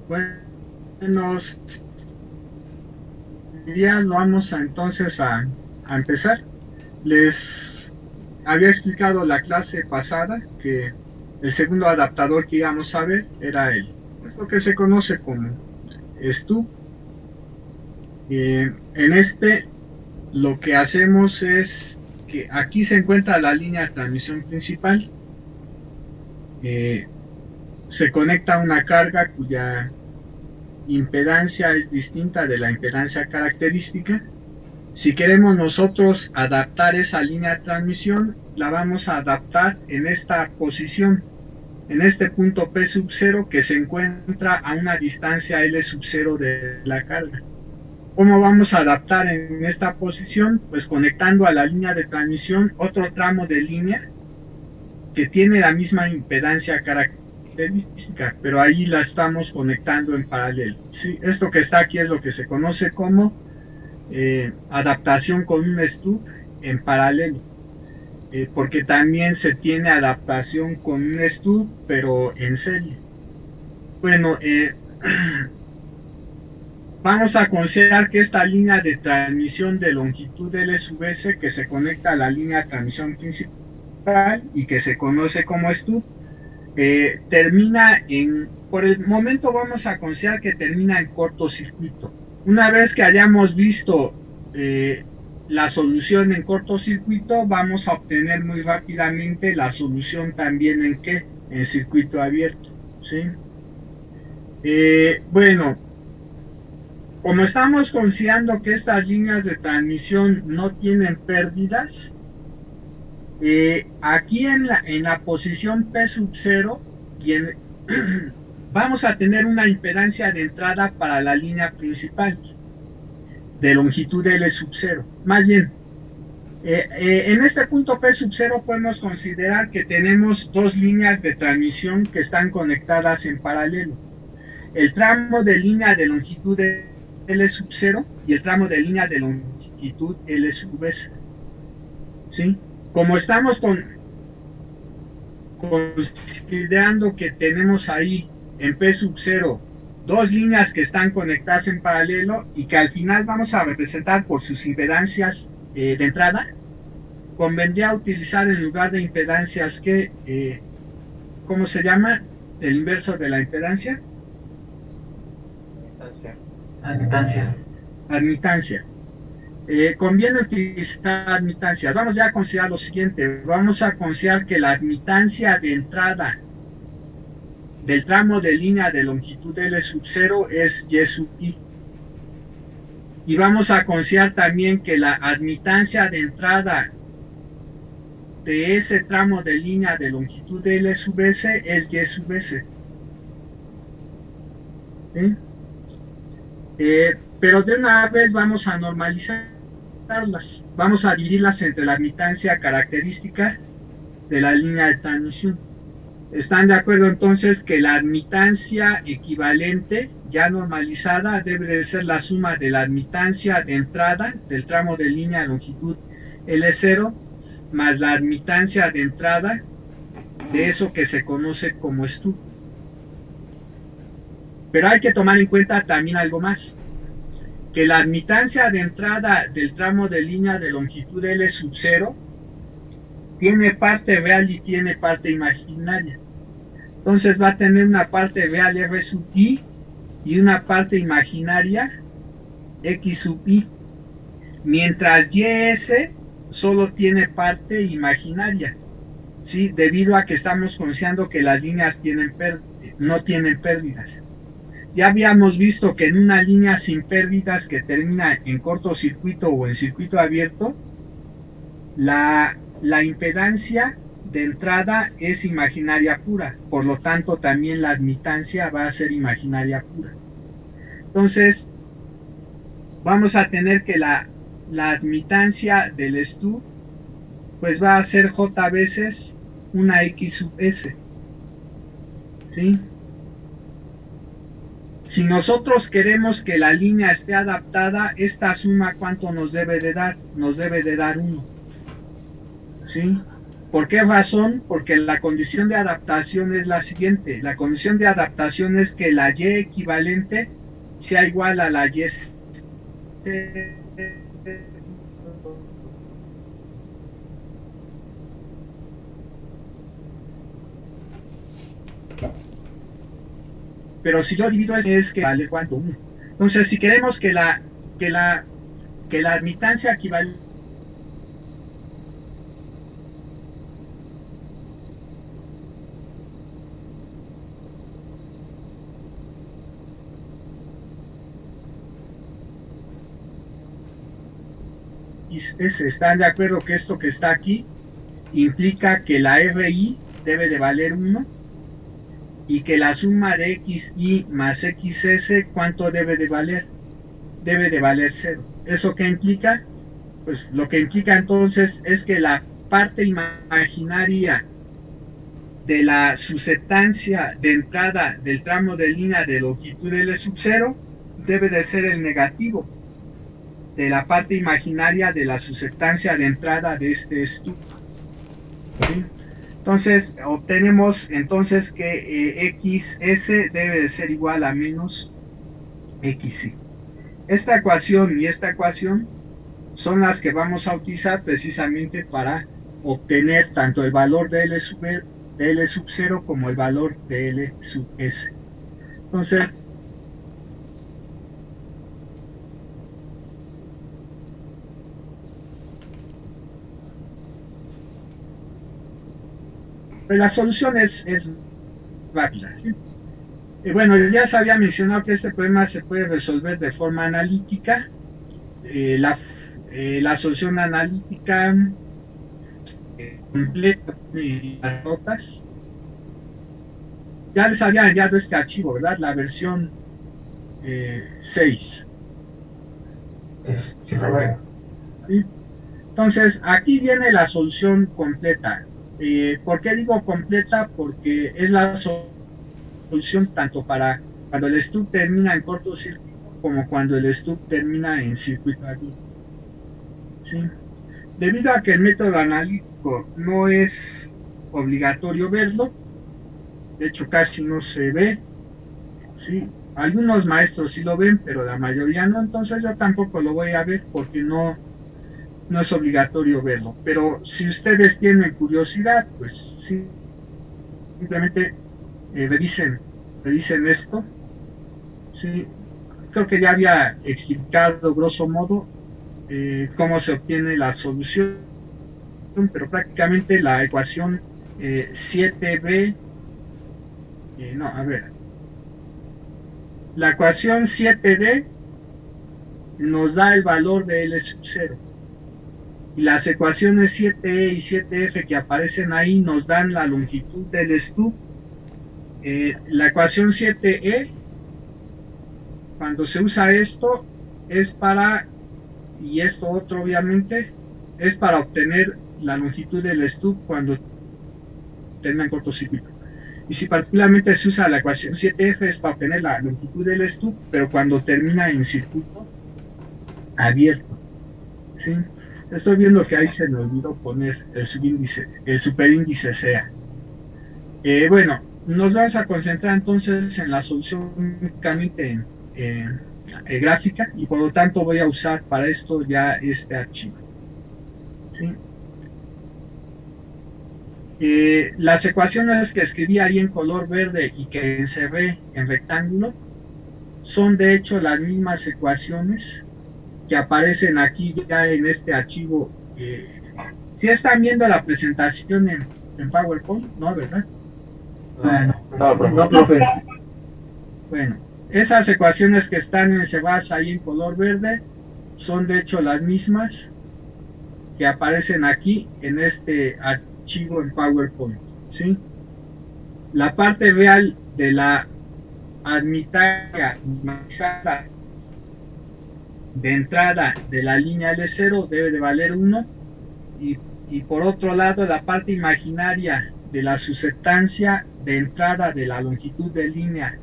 Buenos días, vamos entonces a empezar. Les había explicado la clase pasada que el segundo adaptador que íbamos a ver era pues, lo que se conoce como STU. En lo que hacemos es que aquí se encuentra la línea de transmisión principal. Se conecta una carga cuya impedancia es distinta de la impedancia característica. Si queremos nosotros adaptar esa línea de transmisión, la vamos a adaptar en esta posición, en este punto P sub 0 que se encuentra a una distancia L sub 0 de la carga. ¿Cómo vamos a adaptar en esta posición? Pues conectando a la línea de transmisión otro tramo de línea que tiene la misma impedancia característica, pero ahí la estamos conectando en paralelo. ¿Sí? Esto que está aquí es lo que se conoce como adaptación con un STU en paralelo, porque también se tiene adaptación con un STU, pero en serie. Bueno, vamos a considerar que esta línea de transmisión de longitud L sub S que se conecta a la línea de transmisión principal y que se conoce como STU, termina por el momento vamos a considerar que termina en cortocircuito. Una vez que hayamos visto la solución en cortocircuito, vamos a obtener muy rápidamente la solución también en circuito abierto. ¿Sí? Bueno, como estamos considerando que estas líneas de transmisión no tienen pérdidas, aquí en la posición P sub 0 vamos a tener una impedancia de entrada para la línea principal de longitud L sub 0. Más bien, en este punto P sub 0 podemos considerar que tenemos dos líneas de transmisión que están conectadas en paralelo. El tramo de línea de longitud L sub 0 y el tramo de línea de longitud L sub S. ¿Sí? Como estamos considerando que tenemos ahí en P sub 0 dos líneas que están conectadas en paralelo y que al final vamos a representar por sus impedancias de entrada, convendría utilizar en lugar de impedancias ¿cómo se llama? El inverso de la impedancia. Admitancia. Admitancia. Conviene utilizar admitancias. Vamos ya a considerar lo siguiente. Vamos a considerar que la admitancia de entrada del tramo de línea de longitud L sub 0 es Y sub I. Y vamos a considerar también que la admitancia de entrada de ese tramo de línea de longitud L sub S es Y sub S. ¿Sí? Pero de una vez vamos a normalizarlas. Vamos a dividirlas entre la admitancia característica de la línea de transmisión. ¿Están de acuerdo entonces que la admitancia equivalente ya normalizada debe de ser la suma de la admitancia de entrada del tramo de línea de longitud L0 más la admitancia de entrada de eso que se conoce como STU? Pero hay que tomar en cuenta también algo más, que la admitancia de entrada del tramo de línea de longitud L sub 0 tiene parte real y tiene parte imaginaria. Entonces va a tener una parte real R sub I y una parte imaginaria X sub I. Mientras YS solo tiene parte imaginaria, ¿sí? Debido a que estamos considerando que las líneas no tienen pérdidas. Ya habíamos visto que en una línea sin pérdidas que termina en cortocircuito o en circuito abierto, la impedancia de entrada es imaginaria pura, por lo tanto también la admitancia va a ser imaginaria pura. Entonces, vamos a tener que la admitancia del STU pues va a ser J veces una X sub S. ¿Sí? Si nosotros queremos que la línea esté adaptada, esta suma, ¿cuánto nos debe de dar? Nos debe de dar 1. ¿Sí? ¿Por qué razón? Porque la condición de adaptación es la siguiente. La condición de adaptación es que la Y equivalente sea igual a la Y. Pero si yo divido es que vale cuánto, 1. Entonces, si queremos que la admitancia equivalente están de acuerdo que esto que está aquí implica que la RI debe de valer 1 y que la suma de XY más XS, ¿cuánto debe de valer? Debe de valer 0. ¿Eso qué implica? Pues lo que implica entonces es que la parte imaginaria de la susceptancia de entrada del tramo de línea de longitud L sub 0 debe de ser el negativo de la parte imaginaria de la susceptancia de entrada de este estudio. ¿Sí? Entonces obtenemos entonces que XS debe de ser igual a menos XY. Esta ecuación y esta ecuación son las que vamos a utilizar precisamente para obtener tanto el valor de L sub 0 como el valor de L sub S. Entonces, pues la solución es rápida, ¿sí? Bueno, ya se había mencionado que este problema se puede resolver de forma analítica. La solución analítica completa las notas. Ya les había enviado este archivo, ¿verdad? La versión 6. Sí, Roberto. ¿Sí? Entonces, aquí viene la solución completa. ¿Por qué digo completa? Porque es la solución tanto para cuando el stub termina en cortocircuito como cuando el stub termina en circuito abierto. ¿Sí? Debido a que el método analítico no es obligatorio verlo, de hecho casi no se ve, ¿sí? Algunos maestros sí lo ven, pero la mayoría no, entonces yo tampoco lo voy a ver porque no es obligatorio verlo. Pero si ustedes tienen curiosidad, pues sí, simplemente revisen esto. Sí, creo que ya había explicado grosso modo cómo se obtiene la solución, pero prácticamente la ecuación 7b, la ecuación 7d nos da el valor de L sub 0. Y las ecuaciones 7e y 7f que aparecen ahí nos dan la longitud del stub. La ecuación 7e, cuando se usa esto, es para, y esto otro obviamente, es para obtener la longitud del stub cuando termina en cortocircuito. Y si particularmente se usa la ecuación 7f es para obtener la longitud del stub, pero cuando termina en circuito abierto. ¿Sí? Estoy viendo que ahí se me olvidó poner el superíndice sea. Bueno, nos vamos a concentrar entonces en la solución únicamente en gráfica y por lo tanto voy a usar para esto ya este archivo. ¿Sí? Las ecuaciones que escribí ahí en color verde y que encerré en rectángulo son de hecho las mismas ecuaciones que aparecen aquí ya en este archivo. ¿Sí están viendo la presentación en PowerPoint? No, ¿verdad? No, profe. Bueno, esas ecuaciones que están encerradas ahí en color verde son de hecho las mismas que aparecen aquí en este archivo en PowerPoint, ¿sí? La parte real de la admitancia maximizada de entrada de la línea L0 debe de valer 1 y por otro lado la parte imaginaria de la susceptancia de entrada de la longitud de línea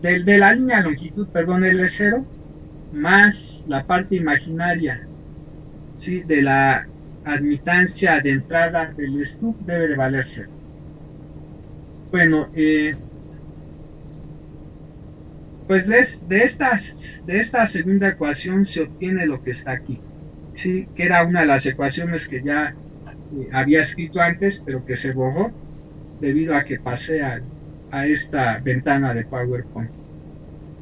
de la línea longitud, perdón, L0 más la parte imaginaria, ¿sí? de la admitancia de entrada del STUB debe de valer 0. Bueno, pues de esta segunda ecuación se obtiene lo que está aquí, ¿sí? Que era una de las ecuaciones que ya había escrito antes, pero que se borró debido a que pasé a esta ventana de PowerPoint.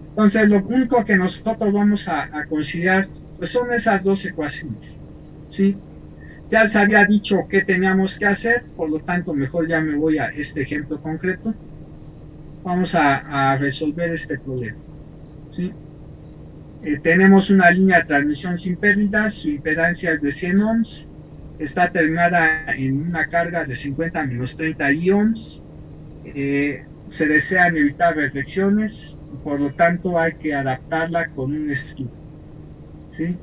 Entonces, lo único que nosotros vamos a considerar pues son esas dos ecuaciones, ¿sí? Ya les había dicho qué teníamos que hacer, por lo tanto, mejor ya me voy a este ejemplo concreto. Vamos a resolver este problema, ¿sí? Tenemos una línea de transmisión sin pérdidas, su impedancia es de 100 ohms, está terminada en una carga de 50 menos 30 ohms, se desean evitar reflexiones, por lo tanto hay que adaptarla con un STUB, ¿sí?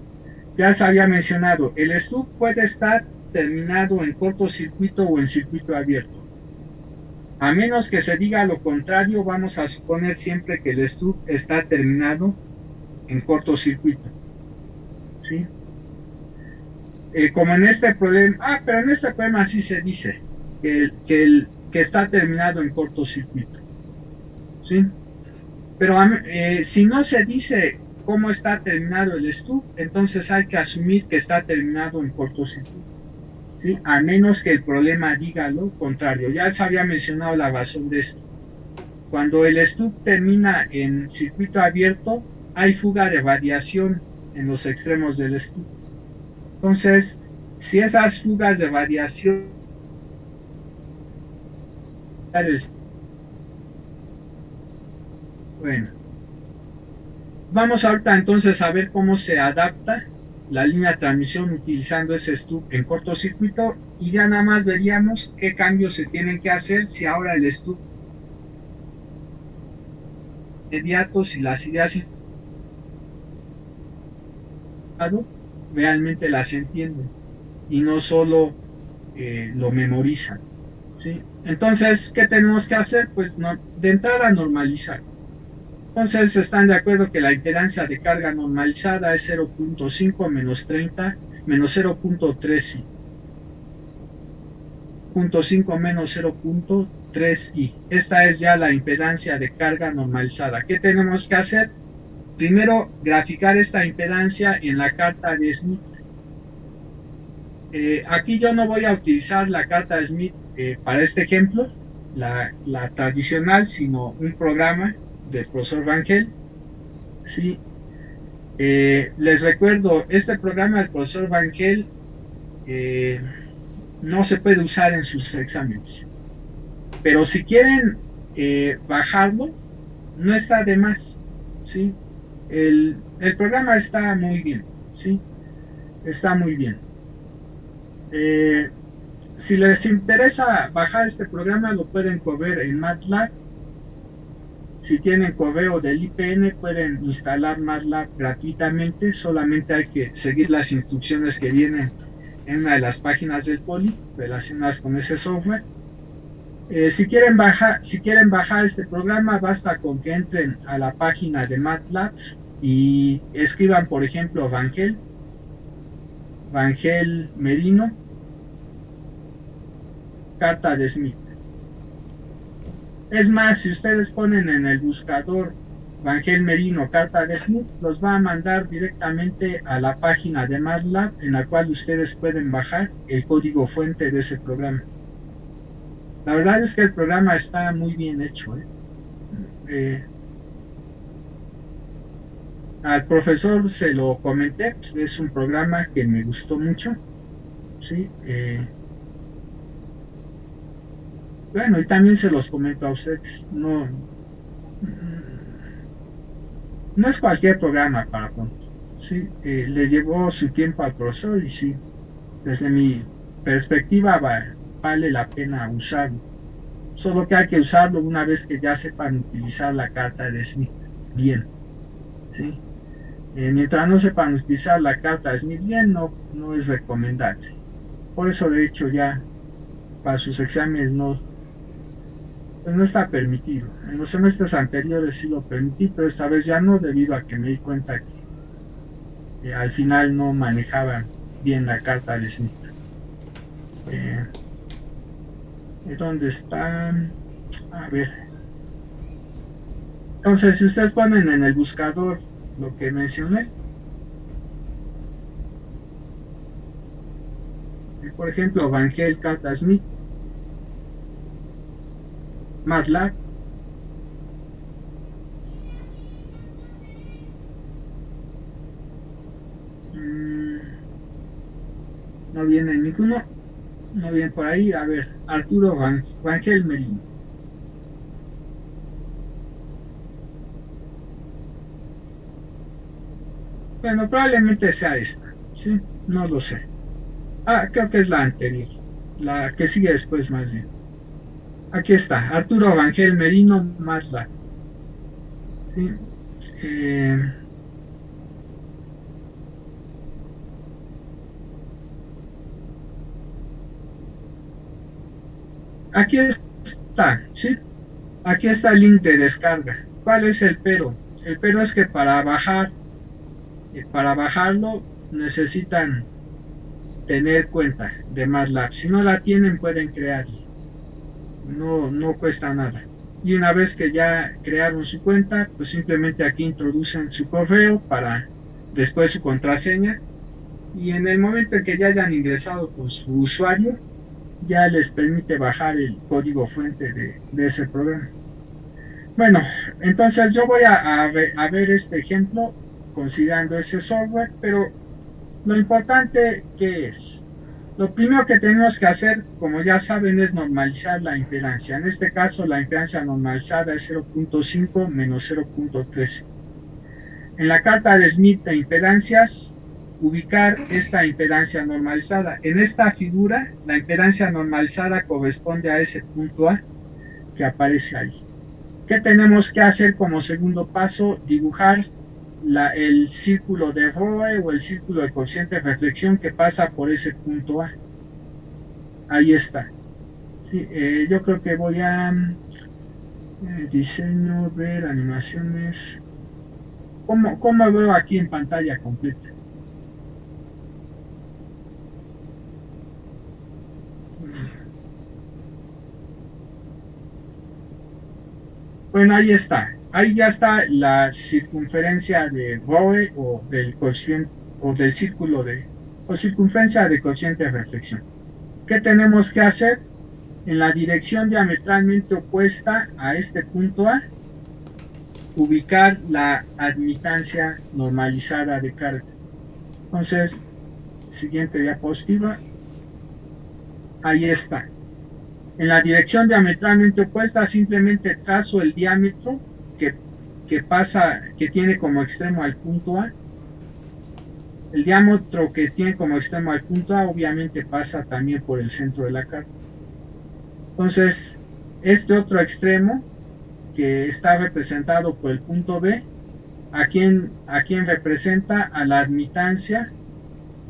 Ya se había mencionado, el STUB puede estar terminado en cortocircuito o en circuito abierto. A menos que se diga lo contrario, vamos a suponer siempre que el STUB está terminado en cortocircuito, ¿sí? Como en este problema, pero en este problema sí se dice que está terminado en cortocircuito, ¿sí? Pero si no se dice cómo está terminado el STUB, entonces hay que asumir que está terminado en cortocircuito, ¿sí? A menos que el problema diga lo contrario. Ya se había mencionado la razón de esto. Cuando el STUB termina en circuito abierto, hay fuga de radiación en los extremos del STUB. Entonces, si esas fugas de radiación bueno, vamos ahorita entonces a ver cómo se adapta la línea de transmisión utilizando ese STUB en cortocircuito y ya nada más veríamos qué cambios se tienen que hacer si ahora el STUB inmediato, si las ideas realmente las entienden y no solo lo memorizan, ¿sí? Entonces, ¿qué tenemos que hacer? Pues de entrada normalizar. Entonces, están de acuerdo que la impedancia de carga normalizada es 0.5 menos 30 menos 0.3 i. 0.5 menos 0.3 i. Esta es ya la impedancia de carga normalizada. ¿Qué tenemos que hacer? Primero, graficar esta impedancia en la carta de Smith. Aquí yo no voy a utilizar la carta de Smith para este ejemplo, la tradicional, sino un programa del profesor Vangel, ¿sí? Les recuerdo, este programa del profesor Vangel no se puede usar en sus exámenes, pero si quieren bajarlo, no está de más, ¿sí? El programa está muy bien, ¿sí? Está muy bien. Si les interesa bajar este programa, lo pueden correr en MATLAB. Si tienen correo del IPN, pueden instalar MATLAB gratuitamente. Solamente hay que seguir las instrucciones que vienen en una de las páginas del Poli relacionadas con ese software. Si quieren bajar este programa, basta con que entren a la página de MATLAB y escriban, por ejemplo, Vangel Merino, carta de Smith. Es más, si ustedes ponen en el buscador Vangel Merino, carta de Smith, los va a mandar directamente a la página de MATLAB en la cual ustedes pueden bajar el código fuente de ese programa. La verdad es que el programa está muy bien hecho. Al profesor se lo comenté, pues es un programa que me gustó mucho, ¿sí? Bueno, y también se los comento a ustedes, no es cualquier programa para pronto, ¿sí? Le llevó su tiempo al profesor y sí, desde mi perspectiva vale la pena usarlo. Solo que hay que usarlo una vez que ya sepan utilizar la carta de Smith bien, ¿sí? Mientras no sepan utilizar la carta de Smith bien, no es recomendable. Por eso, de hecho, ya para sus exámenes no está permitido. En los semestres anteriores sí lo permití, pero esta vez ya no, debido a que me di cuenta que al final no manejaban bien la carta de Smith. ¿Dónde está? A ver. Entonces, si ustedes ponen en el buscador lo que mencioné, por ejemplo, Vangel Carta Smith, MATLAB, no viene ninguno, no viene por ahí. A ver, Arturo Vangel Merino. Bueno, probablemente sea esta, ¿sí? No lo sé. Creo que es la anterior, la que sigue después más bien. Aquí está, Arturo Vangel Merino, MATLAB, ¿sí? Aquí está, ¿sí? Aquí está el link de descarga. ¿Cuál es el pero? El pero es que para bajarlo necesitan tener cuenta de MATLAB. Si no la tienen, pueden crearla. No cuesta nada. Y una vez que ya crearon su cuenta, pues simplemente aquí introducen su correo para después su contraseña. Y en el momento en que ya hayan ingresado con su usuario, ya les permite bajar el código fuente de ese programa. Bueno, entonces yo voy a ver este ejemplo considerando ese software, pero lo importante que es, lo primero que tenemos que hacer, como ya saben, es normalizar la impedancia. En este caso, la impedancia normalizada es 0.5 menos 0.3. En la carta de Smith de impedancias, ubicar esta impedancia normalizada. En esta figura, la impedancia normalizada corresponde a ese punto A que aparece ahí. ¿Qué tenemos que hacer como segundo paso? Dibujar el círculo de Roe o el círculo de coeficiente de reflexión que pasa por ese punto A. Ahí está. Sí, yo creo que voy a diseño, ver animaciones. ¿Cómo veo aquí en pantalla completa? Bueno, ahí está. Ahí ya está la circunferencia de Roe o del coeficiente o del círculo o circunferencia de coeficiente de reflexión. ¿Qué tenemos que hacer? En la dirección diametralmente opuesta a este punto A, ubicar la admitancia normalizada de carga. Entonces, siguiente diapositiva. Ahí está. En la dirección diametralmente opuesta simplemente trazo el diámetro que tiene como extremo al punto A. El diámetro que tiene como extremo al punto A obviamente pasa también por el centro de la carga. Entonces, este otro extremo que está representado por el punto B, a quien representa a la admitancia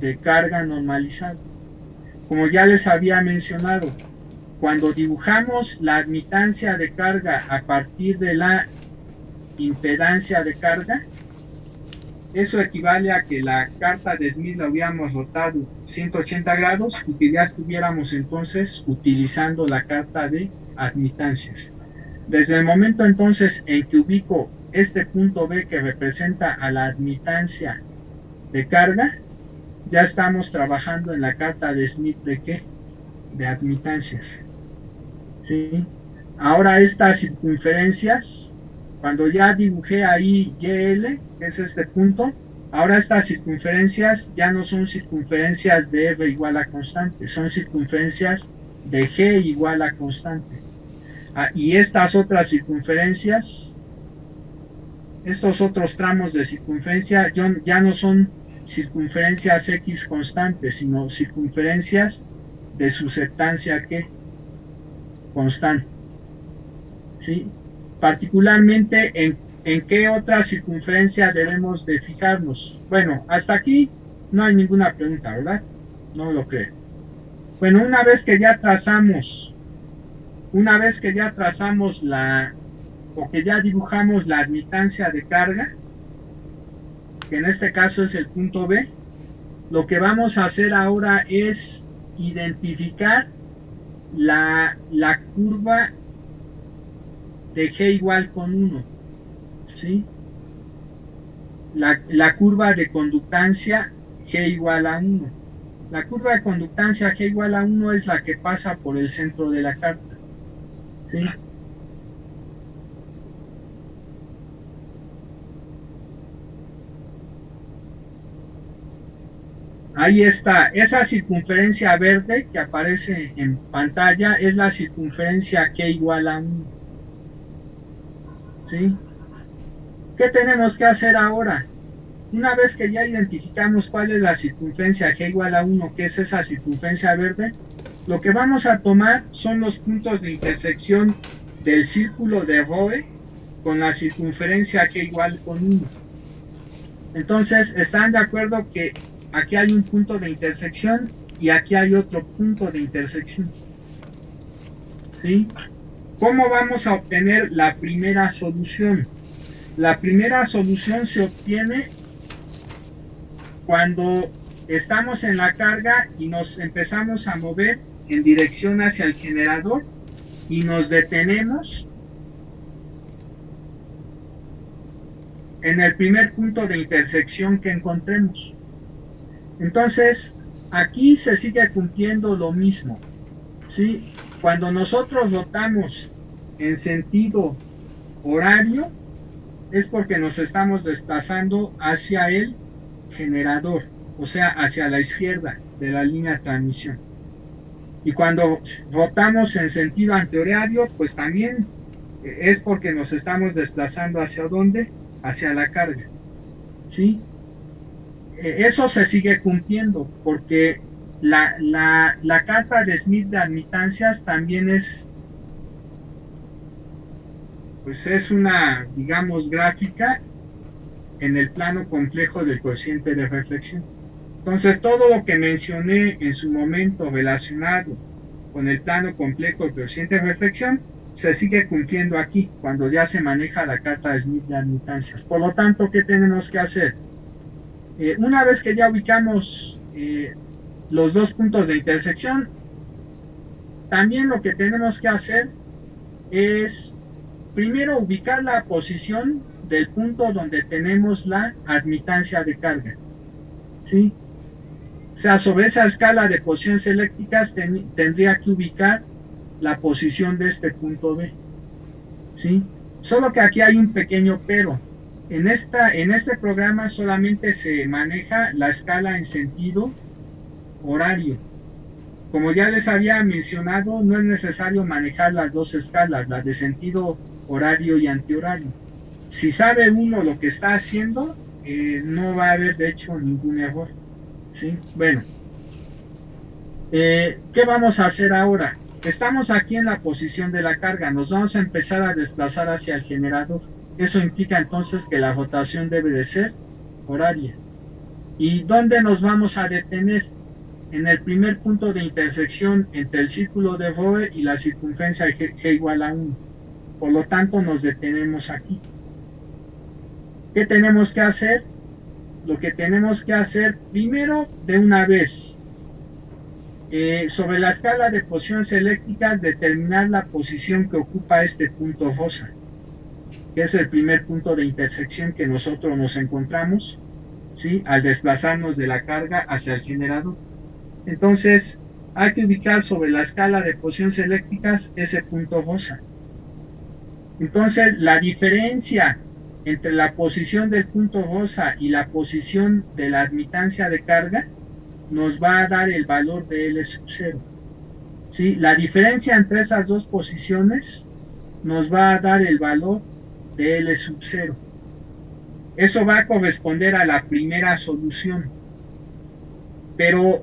de carga normalizada. Como ya les había mencionado, cuando dibujamos la admitancia de carga a partir de la impedancia de carga, eso equivale a que la carta de Smith la hubiéramos rotado 180 grados y que ya estuviéramos entonces utilizando la carta de admitancias. Desde el momento entonces en que ubico este punto B que representa a la admitancia de carga, ya estamos trabajando en la carta de Smith de ¿qué? De admitancias. ¿Sí? Ahora estas circunferencias, cuando ya dibujé ahí YL, que es este punto, ahora estas circunferencias ya no son circunferencias de R igual a constante, son circunferencias de G igual a constante. Y estas otras circunferencias, estos otros tramos de circunferencia ya no son circunferencias X constantes, sino circunferencias de susceptancia que constante. ¿Sí? Particularmente en qué otra circunferencia debemos de fijarnos. Bueno, hasta aquí no hay ninguna pregunta, ¿verdad? No lo creo. Bueno, una vez que ya trazamos o que ya dibujamos la admitancia de carga, que en este caso es el punto B, lo que vamos a hacer ahora es identificar la curva de G igual con 1, ¿sí? La curva de conductancia G igual a 1. La curva de conductancia G igual a 1 es la que pasa por el centro de la carta, ¿sí? Ahí está, esa circunferencia verde que aparece en pantalla es la circunferencia G igual a 1, ¿sí? ¿Qué tenemos que hacer ahora? Una vez que ya identificamos cuál es la circunferencia G igual a 1, que es esa circunferencia verde, lo que vamos a tomar son los puntos de intersección del círculo de Roe con la circunferencia G igual con 1. Entonces, ¿están de acuerdo que aquí hay un punto de intersección y aquí hay otro punto de intersección? ¿Sí? ¿Cómo vamos a obtener la primera solución? La primera solución se obtiene cuando estamos en la carga y nos empezamos a mover en dirección hacia el generador y nos detenemos en el primer punto de intersección que encontremos. Entonces, aquí se sigue cumpliendo lo mismo, ¿sí? Cuando nosotros rotamos en sentido horario, es porque nos estamos desplazando hacia el generador, o sea, hacia la izquierda de la línea de transmisión. Y cuando rotamos en sentido antihorario, pues también es porque nos estamos desplazando hacia dónde, hacia la carga, ¿sí? Eso se sigue cumpliendo porque la carta de Smith de admitancias también es, pues es una, digamos, gráfica en el plano complejo del coeficiente de reflexión. Entonces, todo lo que mencioné en su momento relacionado con el plano complejo del coeficiente de reflexión se sigue cumpliendo aquí, cuando ya se maneja la carta de Smith de admitancias. Por lo tanto, ¿qué tenemos que hacer? Una vez que ya ubicamos los dos puntos de intersección, también lo que tenemos que hacer es primero ubicar la posición del punto donde tenemos la admitancia de carga, ¿sí? O sea, sobre esa escala de posiciones eléctricas tendría que ubicar la posición de este punto B, ¿sí? Solo que aquí hay un pequeño pero. En este programa solamente se maneja la escala en sentido horario. Como ya les había mencionado, no es necesario manejar las dos escalas, la de sentido horario y antihorario. Si sabe uno lo que está haciendo, no va a haber de hecho ningún error, ¿sí? Bueno, ¿qué vamos a hacer ahora? Estamos aquí en la posición de la carga, nos vamos a empezar a desplazar hacia el generador. Eso implica entonces que la rotación debe de ser horaria. ¿Y dónde nos vamos a detener? En el primer punto de intersección entre el círculo de Roe y la circunferencia G igual a 1. Por lo tanto, nos detenemos aquí. ¿Qué tenemos que hacer? Lo que tenemos que hacer primero, de una vez, sobre la escala de posiciones eléctricas, determinar la posición que ocupa este punto rosa, que es el primer punto de intersección que nosotros nos encontramos, ¿sí? Al desplazarnos de la carga hacia el generador. Entonces, hay que ubicar sobre la escala de posiciones eléctricas ese punto rosa. Entonces, la diferencia entre la posición del punto rosa y la posición de la admitancia de carga nos va a dar el valor de L sub 0. ¿Sí? La diferencia entre esas dos posiciones nos va a dar el valor de L sub 0. Eso va a corresponder a la primera solución. Pero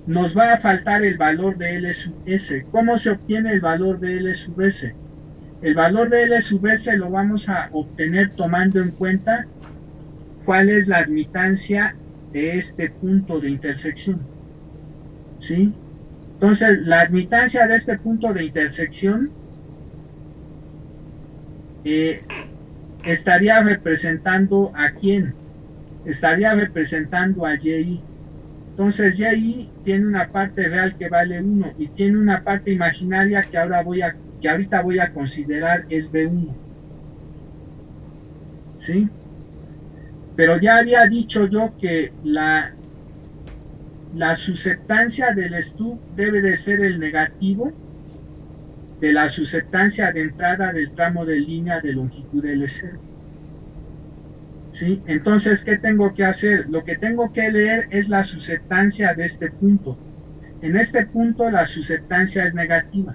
nos va a faltar el valor de L sub S. ¿Cómo se obtiene el valor de L sub S? El valor de L sub S lo vamos a obtener tomando en cuenta cuál es la admitancia de este punto de intersección, ¿sí? Entonces, la admitancia de este punto de intersección estaría representando ¿a quién? Estaría representando a Y. Entonces Y tiene una parte real que vale 1 y tiene una parte imaginaria que ahorita voy a considerar es B1. ¿Sí? Pero ya había dicho yo que la susceptancia del stub debe de ser el negativo de la susceptancia de entrada del tramo de línea de longitud L0. ¿Sí? Entonces, ¿qué tengo que hacer? Lo que tengo que leer es la susceptancia de este punto. En este punto la susceptancia es negativa.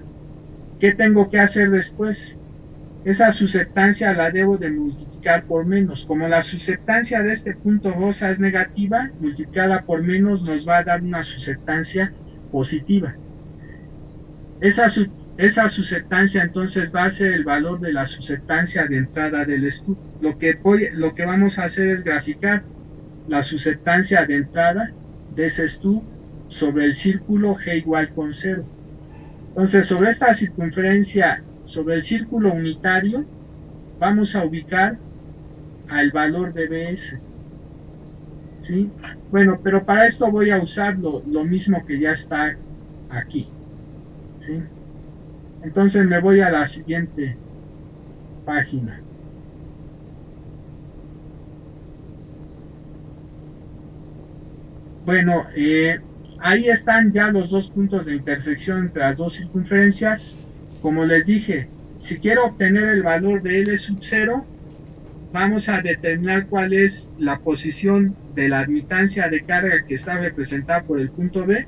¿Qué tengo que hacer después? Esa susceptancia la debo de multiplicar por menos. Como la susceptancia de este punto rosa es negativa, multiplicada por menos nos va a dar una susceptancia positiva. Esa susceptancia entonces va a ser el valor de la susceptancia de entrada del stub. Lo que vamos a hacer es graficar la susceptancia de entrada de ese stub sobre el círculo G igual con 0. Entonces, sobre esta circunferencia, sobre el círculo unitario, vamos a ubicar al valor de BS. ¿Sí? Bueno, pero para esto voy a usar lo mismo que ya está aquí. ¿Sí? Entonces me voy a la siguiente página. Bueno, ahí están ya los dos puntos de intersección entre las dos circunferencias. Como les dije, si quiero obtener el valor de L sub 0, vamos a determinar cuál es la posición de la admitancia de carga que está representada por el punto B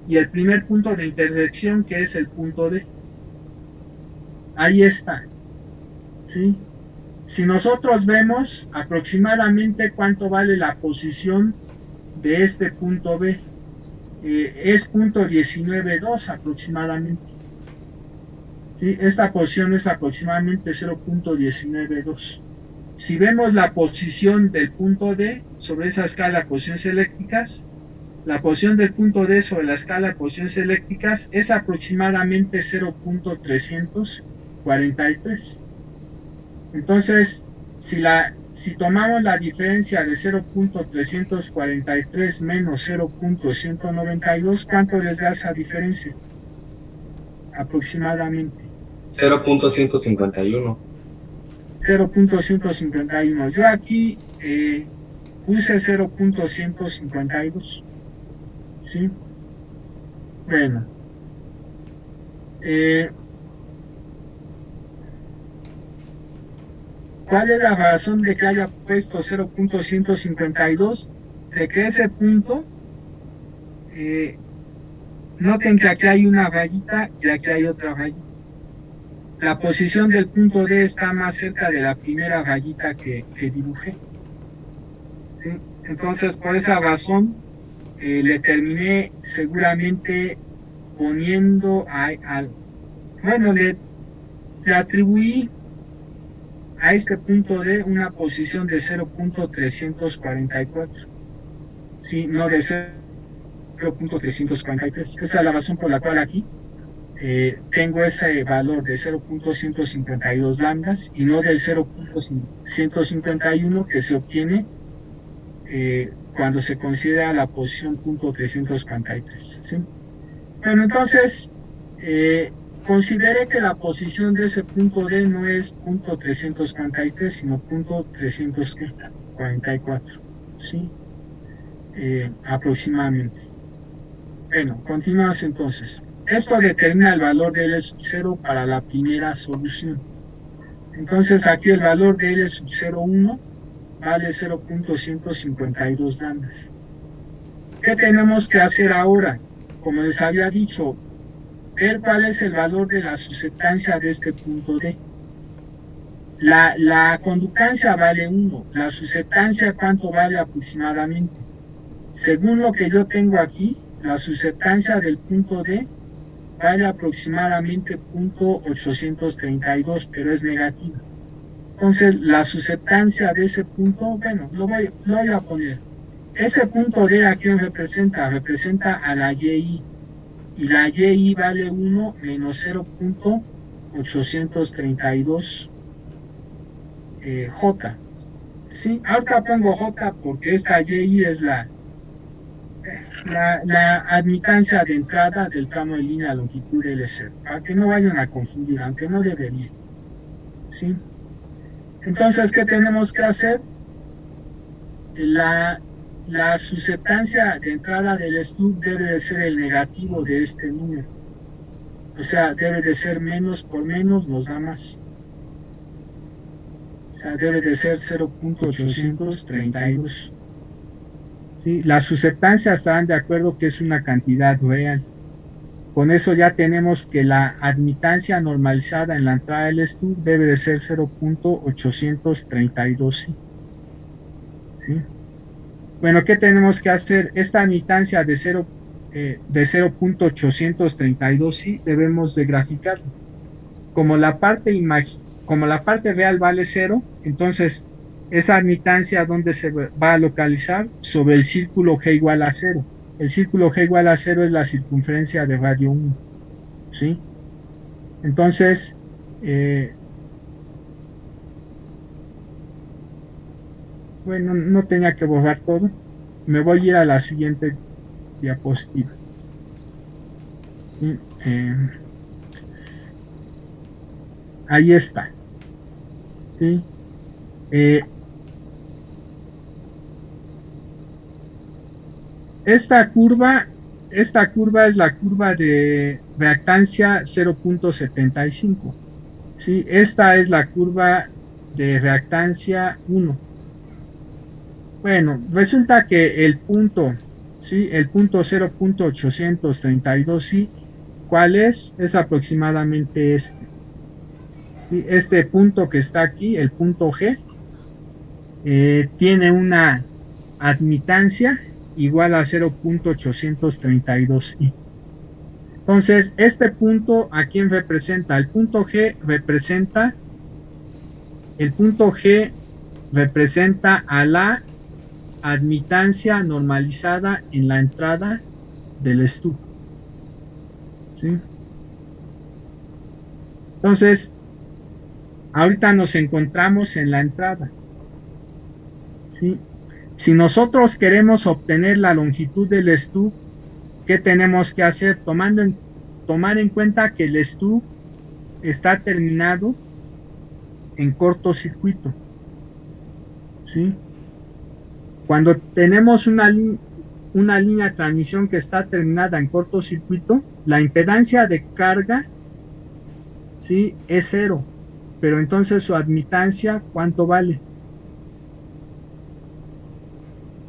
y el primer punto de intersección que es el punto D. Ahí está. ¿Sí? Si nosotros vemos aproximadamente cuánto vale la posición de este punto B, es punto 19.2 aproximadamente. ¿Sí? Esta posición es aproximadamente 0.19.2. Si vemos la posición del punto D sobre esa escala de posiciones eléctricas, la posición del punto D sobre la escala de posiciones eléctricas es aproximadamente 0.343. Entonces, si tomamos la diferencia de 0.343 menos 0.192, ¿cuánto les da esa diferencia? Aproximadamente. 0.151. 0.151. Yo aquí puse 0.152. ¿Sí? Bueno. ¿Cuál es la razón de que haya puesto 0.152? De que ese punto, noten que aquí hay una rayita y aquí hay otra rayita. La posición del punto D está más cerca de la primera rayita que dibujé. ¿Sí? Entonces, por esa razón, le terminé seguramente poniendo le atribuí a este punto D una posición de 0.344. Sí, no de 0.343. Esa es la razón por la cual aquí tengo ese valor de 0.152 lambdas y no del 0.151 que se obtiene cuando se considera la posición .343. ¿Sí? Bueno, entonces considere que la posición de ese punto D no es .343 sino .344. ¿Sí? Aproximadamente. Bueno, continuamos entonces. Esto determina el valor de L sub 0 para la primera solución. Entonces aquí el valor de L sub 0,1 vale 0.152 lambdas. ¿Qué tenemos que hacer ahora? Como les había dicho, ver cuál es el valor de la susceptancia de este punto D. La conductancia vale 1. La susceptancia, ¿cuánto vale aproximadamente? Según lo que yo tengo aquí, la susceptancia del punto D vale aproximadamente .832, pero es negativa. Entonces, la susceptancia de ese punto, bueno, lo voy a poner. Ese punto D, ¿a quién representa? Representa a la YI. Y la YI vale 1 menos 0.832 J. ¿Sí? Ahorita pongo J porque esta YI es la la admitancia de entrada del tramo de línea de longitud L0, para que no vayan a confundir, aunque no debería. ¿Sí? Entonces, ¿qué tenemos que hacer? La susceptancia de entrada del stub debe de ser el negativo de este número. O sea, debe de ser menos por menos nos da más. O sea, debe de ser 0.832. ¿Sí? Las susceptancias estarán de acuerdo que es una cantidad real. Con eso ya tenemos que la admitancia normalizada en la entrada del stub debe de ser 0.832. ¿Sí? Bueno, ¿qué tenemos que hacer? Esta admitancia de 0.832 sí debemos de graficarlo. Como la parte real vale 0, entonces esa admitancia ¿dónde se va a localizar? Sobre el círculo G igual a 0. El círculo G igual a 0 es la circunferencia de radio 1. ¿Sí? Entonces, bueno, no tenía que borrar todo. Me voy a ir a la siguiente diapositiva. ¿Sí? Ahí está. ¿Sí? Esta curva es la curva de reactancia 0.75. ¿Sí? Esta es la curva de reactancia 1. Bueno, resulta que el punto, ¿sí? El punto 0.832, ¿sí? ¿Cuál es? Es aproximadamente este. ¿Sí? Este punto que está aquí, el punto G, tiene una admitancia igual a 0.832i. Entonces, este punto, ¿a quién representa? El punto G representa a la admitancia normalizada en la entrada del stub. ¿Sí? Entonces, ahorita nos encontramos en la entrada. ¿Sí? Si nosotros queremos obtener la longitud del stub, ¿qué tenemos que hacer? Tomar en cuenta que el stub está terminado en cortocircuito. ¿Sí? Cuando tenemos una línea de transmisión que está terminada en cortocircuito, la impedancia de carga, ¿sí?, es 0. Pero entonces su admitancia, ¿cuánto vale?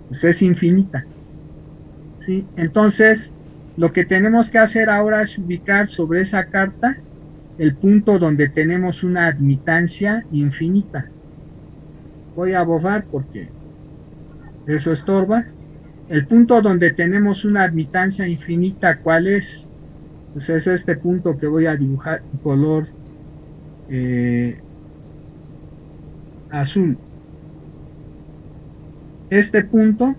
Pues es infinita. ¿Sí? Entonces, lo que tenemos que hacer ahora es ubicar sobre esa carta el punto donde tenemos una admitancia infinita. Voy a borrar porque eso estorba. El punto donde tenemos una admitancia infinita, ¿cuál es? Pues es este punto que voy a dibujar en color azul. Este punto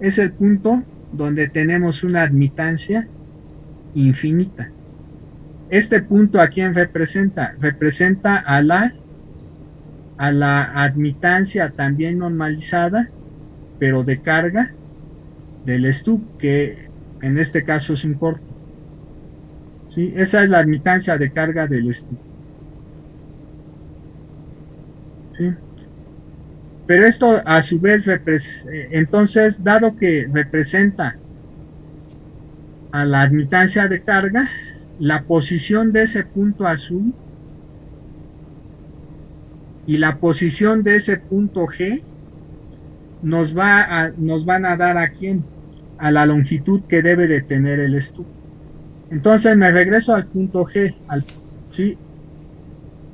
es el punto donde tenemos una admitancia infinita. Este punto, ¿a quién representa? Representa a la admitancia también normalizada, pero de carga del stub, que en este caso es un corto. ¿Sí? Esa es la admitancia de carga del stub. ¿Sí? Pero esto a su vez entonces, dado que representa a la admitancia de carga, la posición de ese punto azul y la posición de ese punto G nos van a dar ¿a quién? A la longitud que debe de tener el stub. Entonces me regreso al punto G. ¿Sí?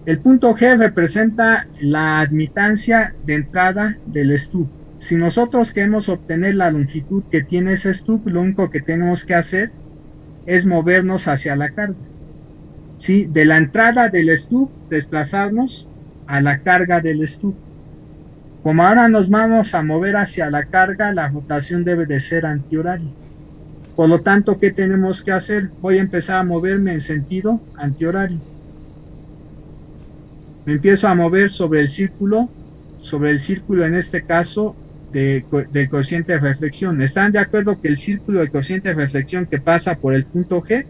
El punto G representa la admitancia de entrada del stub. Si nosotros queremos obtener la longitud que tiene ese stub, lo único que tenemos que hacer es movernos hacia la carga. ¿Sí? De la entrada del stub, desplazarnos a la carga del stub. Como ahora nos vamos a mover hacia la carga, la rotación debe de ser antihoraria. Por lo tanto, ¿qué tenemos que hacer? Voy a empezar a moverme en sentido antihorario. Me empiezo a mover sobre el círculo en este caso del cociente de reflexión. ¿Están de acuerdo que el círculo del cociente de reflexión que pasa por el punto G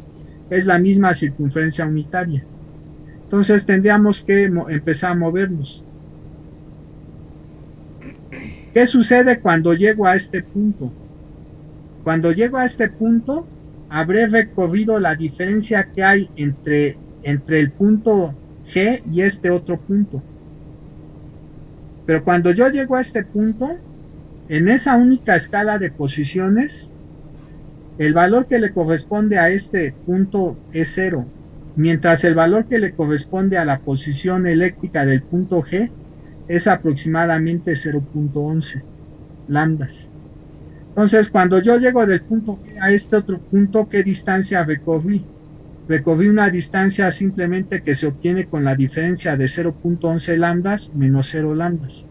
es la misma circunferencia unitaria? Entonces tendríamos que empezar a movernos. ¿Qué sucede cuando llego a este punto? Cuando llego a este punto, habré recorrido la diferencia que hay entre el punto G y este otro punto. Pero cuando yo llego a este punto, en esa única escala de posiciones, el valor que le corresponde a este punto es 0, mientras el valor que le corresponde a la posición eléctrica del punto G es aproximadamente 0.11 lambdas. Entonces, cuando yo llego del punto G a este otro punto, ¿qué distancia recorrí? Recorrí una distancia simplemente que se obtiene con la diferencia de 0.11 lambdas menos 0 lambdas.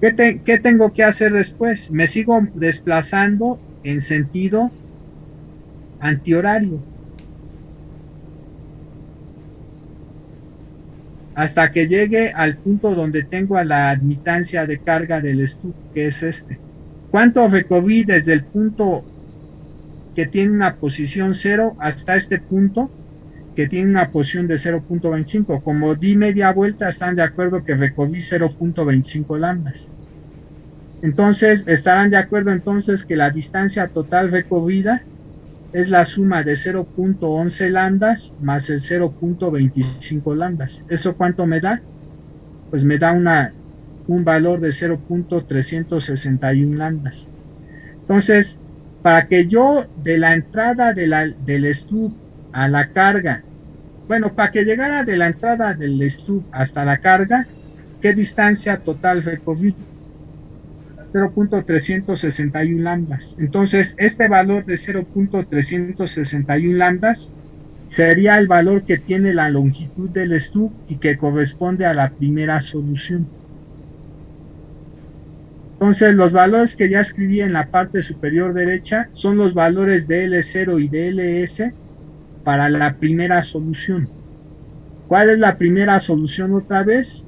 ¿Qué tengo que hacer después? Me sigo desplazando en sentido antihorario hasta que llegue al punto donde tengo a la admitancia de carga del estudio, que es este. ¿Cuánto recorrí desde el punto que tiene una posición 0 hasta este punto que tiene una posición de 0.25? Como di media vuelta, están de acuerdo que recorrí 0.25 lambdas. Entonces, estarán de acuerdo entonces que la distancia total recorrida es la suma de 0.11 lambdas más el 0.25 lambdas. ¿Eso cuánto me da? Pues me da un valor de 0.361 lambdas. Entonces, para que yo de la entrada del stub a la carga, bueno, para que llegara de la entrada del stub hasta la carga, ¿qué distancia total recorrí? 0.361 lambdas. Entonces, este valor de 0.361 lambdas sería el valor que tiene la longitud del stub y que corresponde a la primera solución. Entonces, los valores que ya escribí en la parte superior derecha son los valores de L0 y de LS para la primera solución. ¿Cuál es la primera solución otra vez?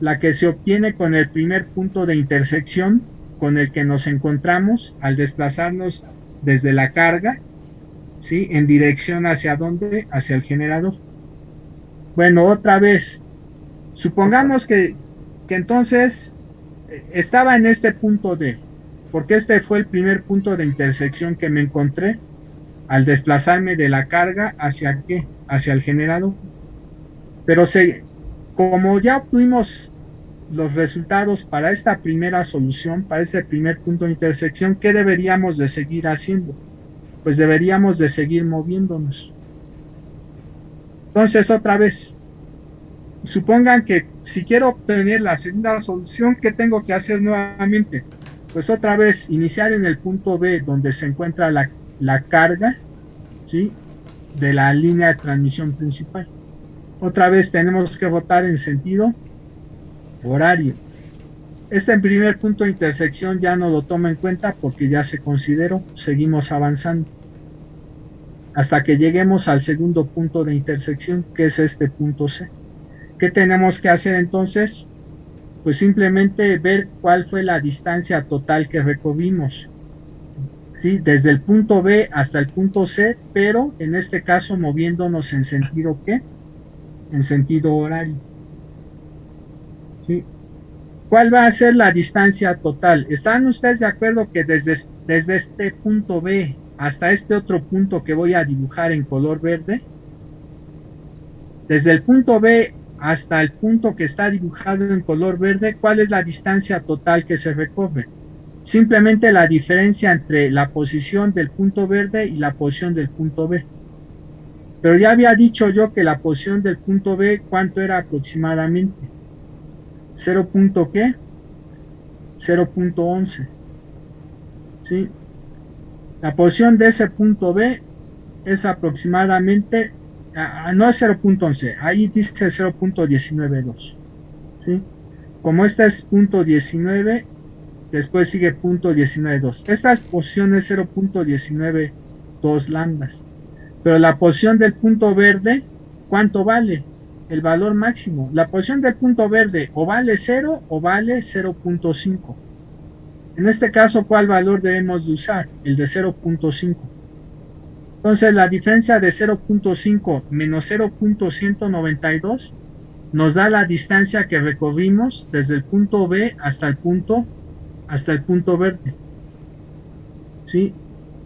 La que se obtiene con el primer punto de intersección con el que nos encontramos al desplazarnos desde la carga, ¿sí? En dirección hacia dónde, hacia el generador. Bueno, otra vez, supongamos que entonces estaba en este punto D, porque este fue el primer punto de intersección que me encontré al desplazarme de la carga hacia ¿qué? Hacia el generador. Pero como ya obtuvimos los resultados para esta primera solución, para ese primer punto de intersección, ¿qué deberíamos de seguir haciendo? Pues deberíamos de seguir moviéndonos. Entonces, otra vez, supongan que si quiero obtener la segunda solución, ¿qué tengo que hacer nuevamente? Pues otra vez, iniciar en el punto B, donde se encuentra la carga, ¿sí? De la línea de transmisión principal. Otra vez tenemos que rotar en sentido horario. Este primer punto de intersección ya no lo toma en cuenta porque ya se consideró. Seguimos avanzando hasta que lleguemos al segundo punto de intersección, que es este punto C. ¿Qué tenemos que hacer entonces? Pues simplemente ver cuál fue la distancia total que recorrimos, ¿sí? Desde el punto B hasta el punto C, pero en este caso moviéndonos en sentido ¿qué? En sentido horario, ¿sí? ¿Cuál va a ser la distancia total? ¿Están ustedes de acuerdo que desde este punto B hasta este otro punto que voy a dibujar en color verde, desde el punto B hasta el punto que está dibujado en color verde, ¿cuál es la distancia total que se recorre? Simplemente la diferencia entre la posición del punto verde y la posición del punto B. Pero ya había dicho yo que la posición del punto B, ¿cuánto era aproximadamente? 0. ¿Qué? 0.11. ¿Sí? La posición de ese punto B es aproximadamente, no es 0.11, ahí dice 0.192. ¿Sí? Como esta es punto 19, después sigue punto 19.2. Esta posición es 0.192 lambdas. Pero la posición del punto verde, ¿cuánto vale? El valor máximo. La posición del punto verde o vale 0 o vale 0.5. En este caso, ¿cuál valor debemos de usar? El de 0.5. Entonces, la diferencia de 0.5 menos 0.192 nos da la distancia que recorrimos desde el punto B hasta el punto verde. ¿Sí?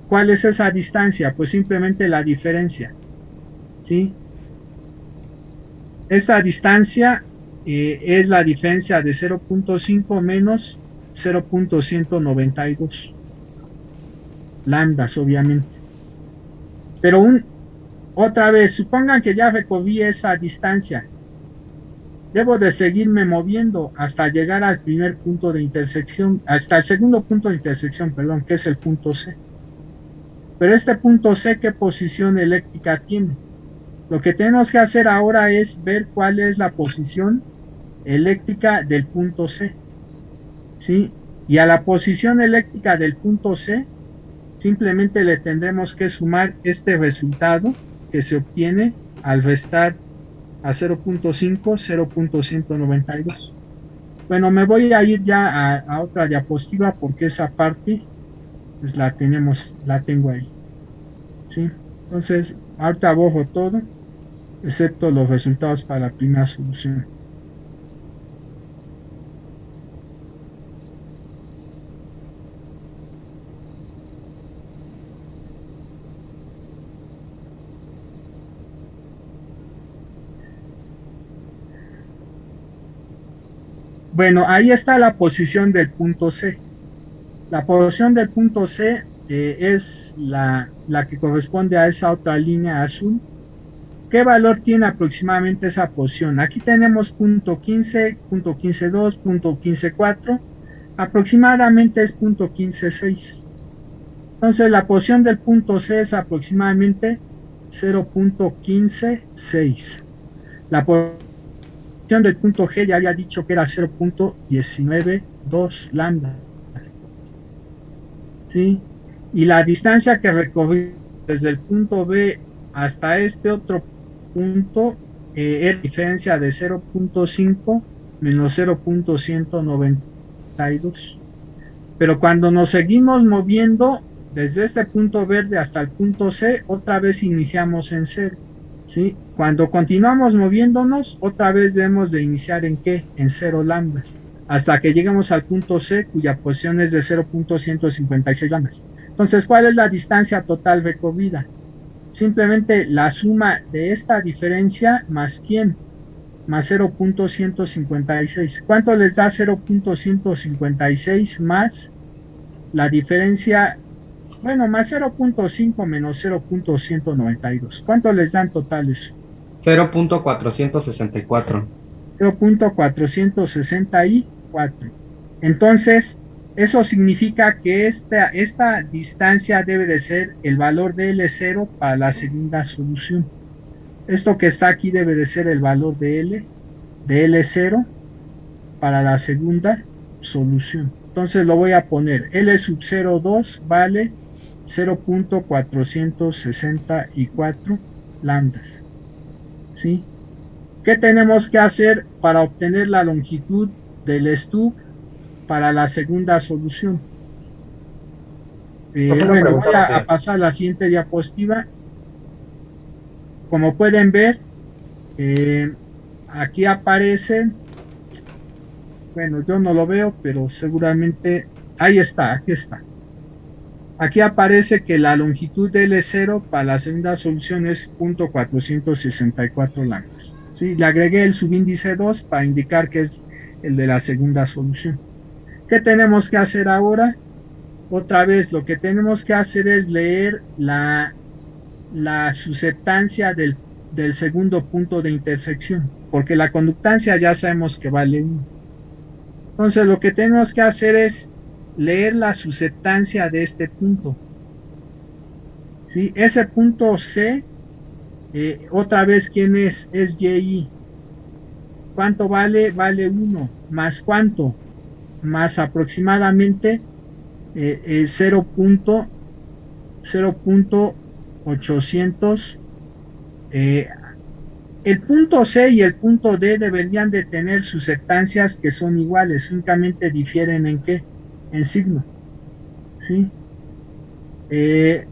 ¿Cuál es esa distancia? Pues simplemente la diferencia. ¿Sí? Esa distancia es la diferencia de 0.5 menos 0.192 lambdas, obviamente. Pero otra vez, supongan que ya recorrí esa distancia. Debo de seguirme moviendo hasta llegar al primer punto de intersección, hasta el segundo punto de intersección, perdón, que es el punto C. Pero este punto C, ¿qué posición eléctrica tiene? Lo que tenemos que hacer ahora es ver cuál es la posición eléctrica del punto C. ¿Sí? Y a la posición eléctrica del punto C, simplemente le tendremos que sumar este resultado que se obtiene al restar a 0.5, 0.192. Bueno, me voy a ir ya a otra diapositiva porque esa parte pues la tengo ahí. ¿Sí? Entonces, ahorita borro todo, excepto los resultados para la primera solución. Bueno, ahí está la posición del punto C. La posición del punto C es la que corresponde a esa otra línea azul. ¿Qué valor tiene aproximadamente esa posición? Aquí tenemos punto 15, punto 15.2, punto 15.4, aproximadamente es punto 15.6. Entonces la posición del punto C es aproximadamente 0.15.6. La posición del punto G ya había dicho que era 0.19.2 lambda. ¿Sí? Y la distancia que recorrí desde el punto B hasta este otro punto es diferencia de 0.5 menos 0.192. Pero cuando nos seguimos moviendo desde este punto verde hasta el punto C, otra vez iniciamos en 0. ¿Sí? Cuando continuamos moviéndonos, otra vez debemos de iniciar en ¿qué? En 0 lambdas, hasta que lleguemos al punto C, cuya posición es de 0.156 lambdas. Entonces, ¿cuál es la distancia total recorrida? Simplemente la suma de esta diferencia más ¿quién? Más 0.156. ¿Cuánto les da 0.156 más la diferencia? Bueno, más 0.5 menos 0.192. ¿Cuánto les dan total eso? 0.464. 0.464. Entonces, eso significa que esta distancia debe de ser el valor de L0 para la segunda solución. Esto que está aquí debe de ser el valor de L0 para la segunda solución. Entonces lo voy a poner. L sub 02 vale 0.464 lambdas. ¿Sí? ¿Qué tenemos que hacer para obtener la longitud del stub para la segunda solución? Bueno, voy a pasar a la siguiente diapositiva. Como pueden ver, aquí aparece, bueno, yo no lo veo, pero seguramente, ahí está, aquí está. Aquí aparece que la longitud de L0 para la segunda solución es 0.464 lambdas. ¿Sí? Le agregué el subíndice 2 para indicar que es el de la segunda solución. ¿Qué tenemos que hacer ahora? Otra vez, lo que tenemos que hacer es leer la susceptancia del segundo punto de intersección, porque la conductancia ya sabemos que vale 1. Entonces, lo que tenemos que hacer es leer la susceptancia de este punto. ¿Sí? Ese punto C, otra vez, ¿quién es? Es YI. ¿Cuánto vale? Vale 1. ¿Más cuánto? Más aproximadamente 0.800. El punto C y el punto D deberían de tener susceptancias que son iguales, únicamente difieren en qué, en signo, ¿sí? Eh,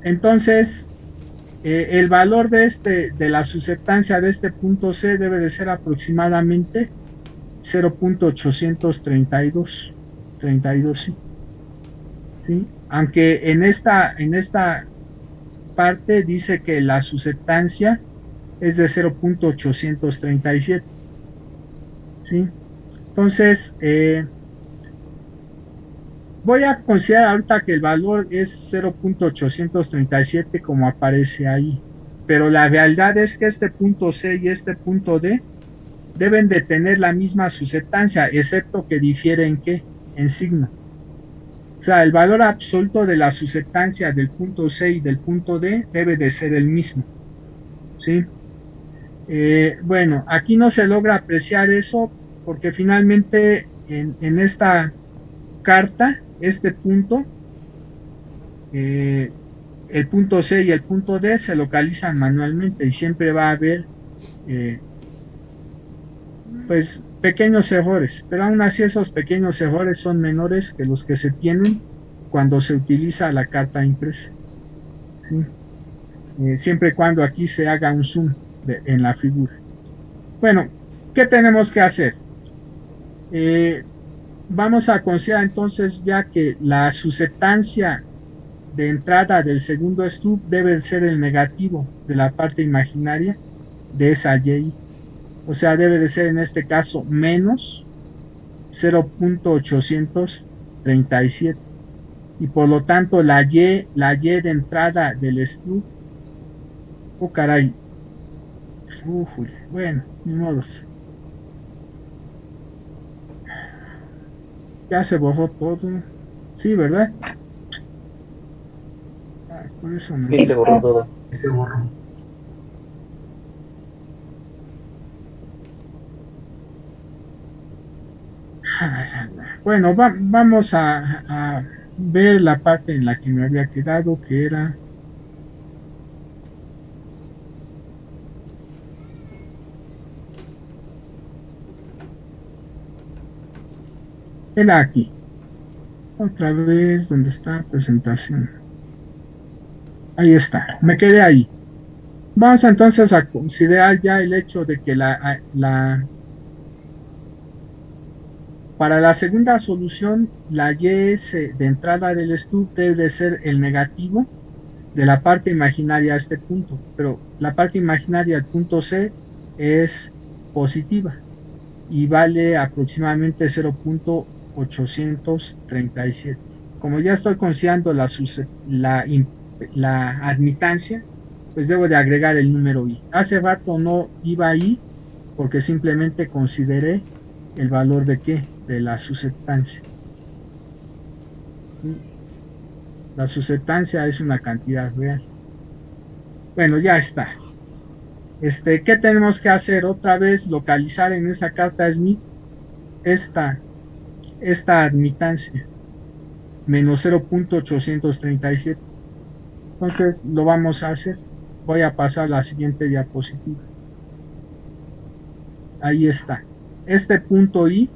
entonces, el valor de la susceptancia de este punto C debe de ser aproximadamente 0.832, sí, ¿sí? Aunque en esta parte dice que la susceptancia es de 0.837, ¿sí? Entonces, voy a considerar ahorita que el valor es 0.837 como aparece ahí, pero la realidad es que este punto C y este punto D deben de tener la misma susceptancia, excepto que difieren ¿qué? En signo. O sea, el valor absoluto de la susceptancia del punto C y del punto D debe de ser el mismo, ¿sí? Bueno, aquí no se logra apreciar eso porque finalmente en esta carta, este punto, eh, el punto C y el punto D se localizan manualmente y siempre va a haber eh, pues pequeños errores, pero aún así esos pequeños errores son menores que los que se tienen cuando se utiliza la carta impresa, ¿sí? Siempre y cuando aquí se haga un zoom en la figura. Bueno, ¿qué tenemos que hacer? Eh, Vamos a considerar entonces ya que la susceptancia de entrada del segundo stub debe ser el negativo de la parte imaginaria de esa y. O sea, debe de ser en este caso menos 0.837. Y por lo tanto la y de entrada del stub, oh caray, bueno, ni modos. Ya se borró todo. Sí, ¿verdad? Ay, por eso me Sí, se borró gusta. todo. Se borró. Bueno, vamos a ver la parte en la que me había quedado, que era aquí. Otra vez, donde está presentación. Ahí está, me quedé ahí. Vamos entonces a considerar ya el hecho de que para la segunda solución, la y de entrada del stub debe ser el negativo de la parte imaginaria a este punto, pero la parte imaginaria del punto C es positiva y vale aproximadamente 0.837. Como ya estoy considerando la admitancia, pues debo de agregar el número i. Hace rato no iba ahí porque simplemente consideré el valor de qué, de la susceptancia, ¿sí? La susceptancia es una cantidad real. Bueno, ya está. ¿Qué tenemos que hacer? Otra vez localizar en esa carta Smith esta, esta admitancia, menos 0.837. Entonces lo vamos a hacer. Voy a pasar a la siguiente diapositiva. Ahí está. Este punto I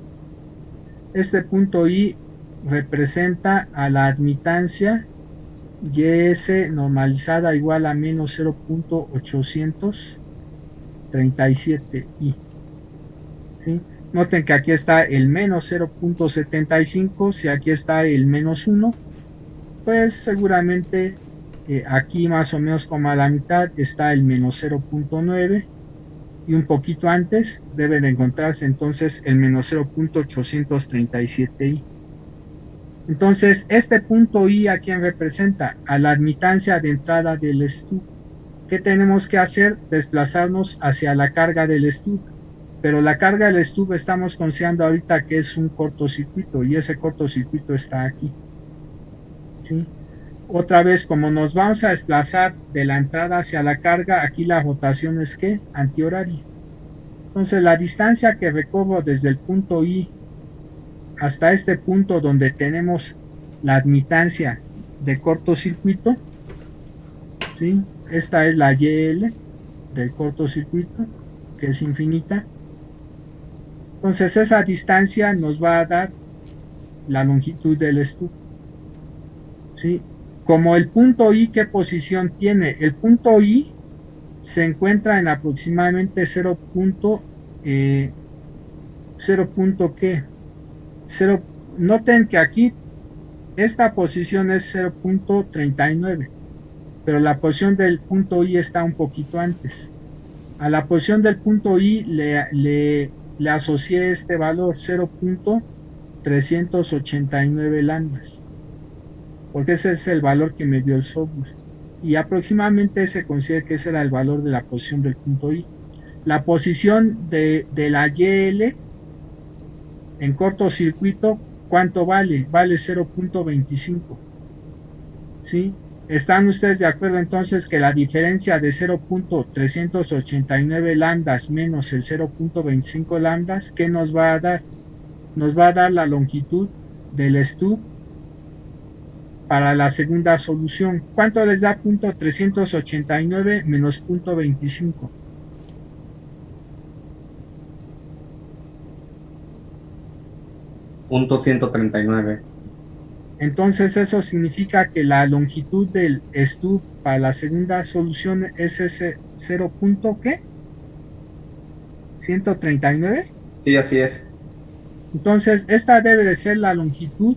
representa a la admitancia YS normalizada igual a menos 0.837i, ¿sí? Noten que aquí está el menos 0.75, si aquí está el menos 1, pues seguramente aquí más o menos como a la mitad está el menos 0.9 y un poquito antes debe de encontrarse entonces el menos 0.837i. Entonces, este punto I a quien representa a la admitancia de entrada del stub. ¿Qué tenemos que hacer? Desplazarnos hacia la carga del stub. Pero la carga del stub estamos considerando ahorita que es un cortocircuito y ese cortocircuito está aquí, ¿sí? Otra vez, como nos vamos a desplazar de la entrada hacia la carga, aquí la rotación es ¿qué? Antihoraria. Entonces, la distancia que recorro desde el punto I hasta este punto donde tenemos la admitancia de cortocircuito, ¿sí? Esta es la YL del cortocircuito, que es infinita. Entonces esa distancia nos va a dar la longitud del estuco. ¿Sí? Como el punto I, ¿qué posición tiene? El punto I se encuentra en aproximadamente 0. 0. ¿Qué? 0. Noten que aquí esta posición es 0.39, pero la posición del punto I está un poquito antes. A la posición del punto I le asocié este valor 0.389 lambdas, porque ese es el valor que me dio el software. Y aproximadamente se considera que ese era el valor de la posición del punto I. La posición de la YL en cortocircuito, ¿cuánto vale? Vale 0.25. ¿Sí? ¿Están ustedes de acuerdo entonces que la diferencia de 0.389 lambdas menos el 0.25 lambdas, ¿qué nos va a dar? Nos va a dar la longitud del stub para la segunda solución. ¿Cuánto les da 0.389 menos 0.25? .139. Entonces eso significa que la longitud del stub para la segunda solución es ese 0. ¿Qué? 139. Sí, así es. Entonces esta debe de ser la longitud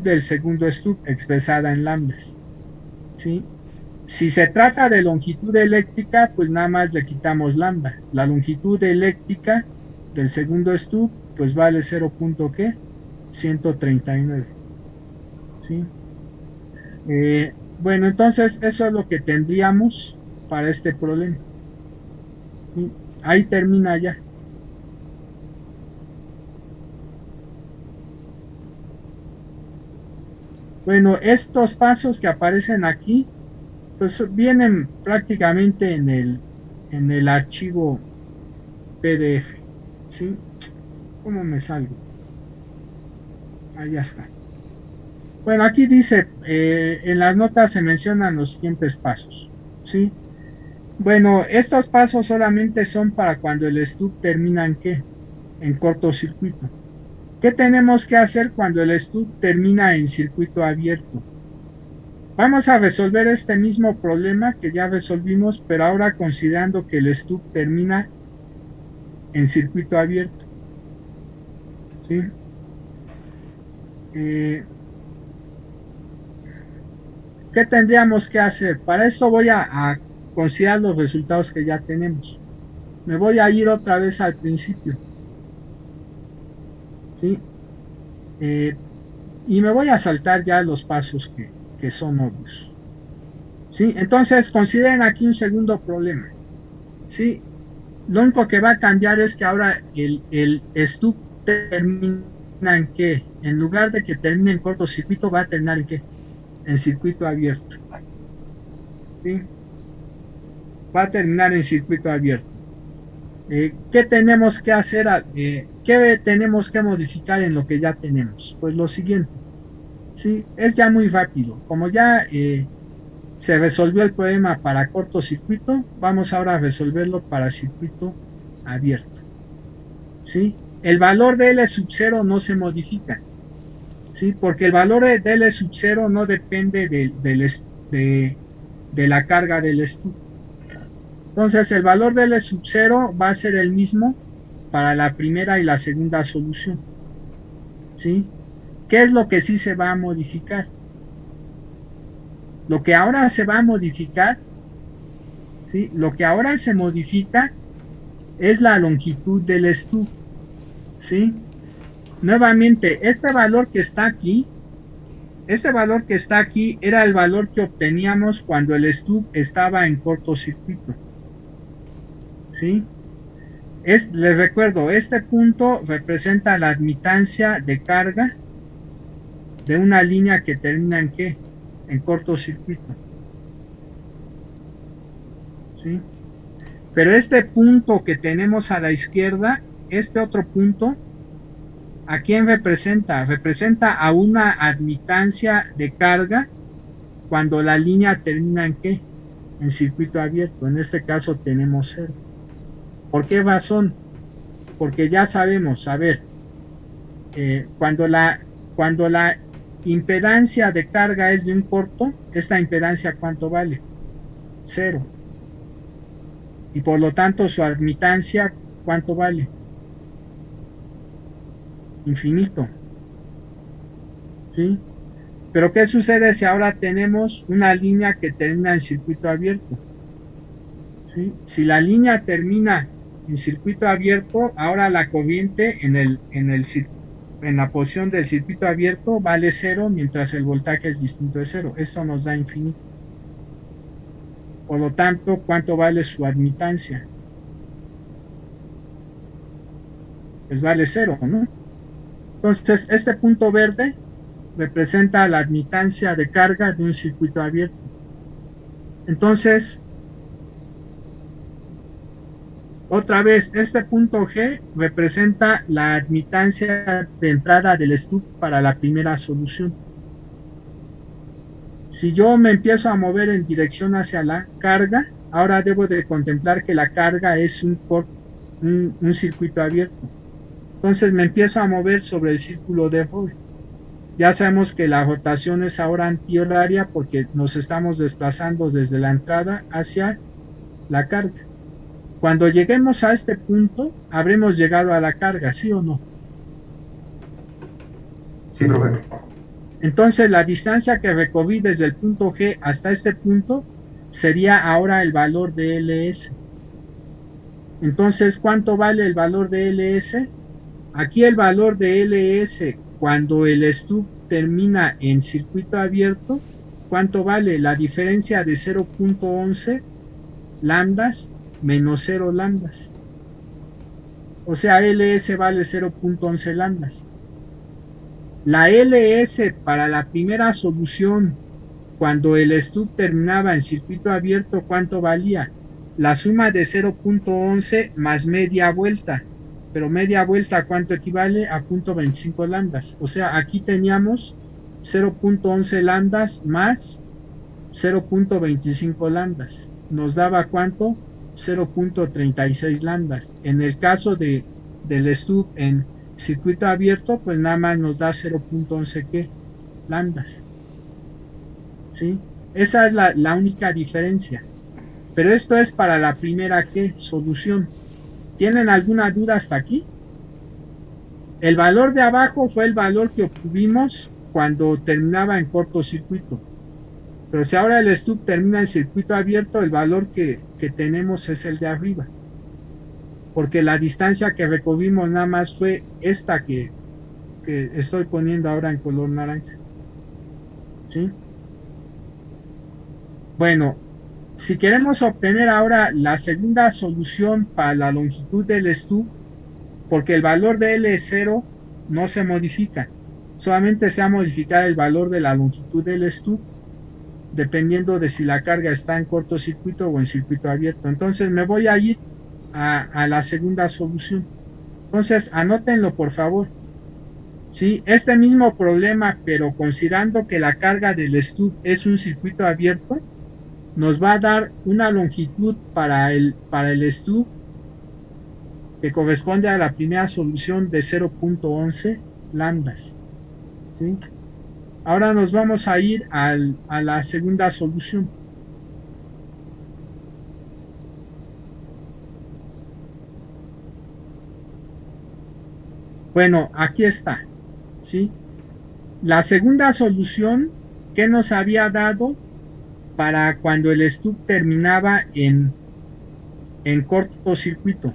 del segundo stub expresada en lambdas. ¿Sí? Si se trata de longitud eléctrica, pues nada más le quitamos lambda. La longitud eléctrica del segundo stub pues vale 0. ¿Qué? 139. ¿Sí? Bueno, entonces eso es lo que tendríamos para este problema. ¿Sí? Ahí termina ya. Bueno, estos pasos que aparecen aquí pues vienen prácticamente en el archivo PDF. ¿Sí? ¿Cómo me salgo? Ahí está. Bueno, aquí dice, en las notas se mencionan los siguientes pasos. ¿Sí? Bueno, estos pasos solamente son para cuando el stub termina en ¿qué? En cortocircuito. ¿Qué tenemos que hacer cuando el stub termina en circuito abierto? Vamos a resolver este mismo problema que ya resolvimos, pero ahora considerando que el stub termina en circuito abierto. ¿Sí? ¿Qué tendríamos que hacer? Para esto voy a considerar los resultados que ya tenemos. Me voy a ir otra vez al principio. ¿Sí? Y me voy a saltar ya los pasos que son obvios. ¿Sí? Entonces consideren aquí un segundo problema. ¿Sí? Lo único que va a cambiar es que ahora el stub termina en ¿qué? En lugar de que termine en cortocircuito, va a terminar en ¿qué? En circuito abierto. ¿Sí? Va a terminar en circuito abierto. ¿Qué tenemos que hacer? ¿Qué tenemos que modificar en lo que ya tenemos? Pues lo siguiente. ¿Sí? Es ya muy rápido. Como ya se resolvió el problema para cortocircuito, vamos ahora a resolverlo para circuito abierto. ¿Sí? El valor de L sub 0 no se modifica. ¿Sí? Porque el valor de L sub 0 no depende de la carga del stub. Entonces el valor de L sub 0 va a ser el mismo para la primera y la segunda solución. ¿Sí? ¿Qué es lo que sí se va a modificar? Lo que ahora se va a modificar, ¿sí? Lo que ahora se modifica es la longitud del stub. ¿Sí? Nuevamente, este valor que está aquí era el valor que obteníamos cuando el stub estaba en cortocircuito. ¿Sí? Les recuerdo, este punto representa la admitancia de carga de una línea que termina en ¿qué? En cortocircuito. ¿Sí? Pero este punto que tenemos a la izquierda, este otro punto, ¿a quién representa? Representa a una admitancia de carga cuando la línea termina en ¿qué? En circuito abierto. En este caso tenemos 0. ¿Por qué razón? porque ya sabemos, a ver, cuando la impedancia de carga es de un corto, esta impedancia ¿cuánto vale? 0. Y por lo tanto su admitancia ¿cuánto vale? Infinito. ¿Sí? Pero ¿qué sucede si ahora tenemos una línea que termina en circuito abierto? ¿Sí? Si la línea termina en circuito abierto, ahora la corriente en la posición del circuito abierto vale 0, mientras el voltaje es distinto de 0. Esto nos da infinito. Por lo tanto, ¿cuánto vale su admitancia? Pues vale 0, ¿no? Entonces, este punto verde representa la admitancia de carga de un circuito abierto. Entonces, otra vez, este punto G representa la admitancia de entrada del stub para la primera solución. Si yo me empiezo a mover en dirección hacia la carga, ahora debo de contemplar que la carga es un circuito abierto. Entonces me empiezo a mover sobre el círculo de Joule. Ya sabemos que la rotación es ahora antihoraria porque nos estamos desplazando desde la entrada hacia la carga. Cuando lleguemos a este punto, habremos llegado a la carga, ¿sí o no? Sí, profe. Entonces la distancia que recorrí desde el punto G hasta este punto sería ahora el valor de LS. Entonces, ¿cuánto vale el valor de LS? Aquí el valor de LS cuando el stub termina en circuito abierto, ¿cuánto vale? La diferencia de 0.11 lambdas menos 0 lambdas. O sea, LS vale 0.11 lambdas. La LS para la primera solución, cuando el stub terminaba en circuito abierto, ¿cuánto valía? La suma de 0.11 más media vuelta. Pero media vuelta, ¿cuánto equivale? A 0.25 lambdas. O sea, aquí teníamos 0.11 lambdas más 0.25 lambdas. Nos daba ¿cuánto? 0.36 lambdas. En el caso del stub en circuito abierto, pues nada más nos da 0.11 ¿qué? Lambdas. ¿Sí? Esa es la única diferencia. Pero esto es para la primera ¿qué? Solución. ¿Tienen alguna duda hasta aquí? El valor de abajo fue el valor que obtuvimos cuando terminaba en cortocircuito. Pero si ahora el stub termina en circuito abierto, el valor que tenemos es el de arriba. Porque la distancia que recorrimos nada más fue esta que estoy poniendo ahora en color naranja. ¿Sí? Bueno, si queremos obtener ahora la segunda solución para la longitud del stub, porque el valor de L0 no se modifica, solamente se va a modificar el valor de la longitud del stub, dependiendo de si la carga está en cortocircuito o en circuito abierto. Entonces me voy a ir a la segunda solución. Entonces anótenlo por favor. ¿Sí? Este mismo problema, pero considerando que la carga del stub es un circuito abierto, nos va a dar una longitud para el stub que corresponde a la primera solución de 0.11 lambdas. ¿Sí? Ahora nos vamos a ir a la segunda solución. Bueno, aquí está. ¿Sí? La segunda solución que nos había dado para cuando el stub terminaba en cortocircuito.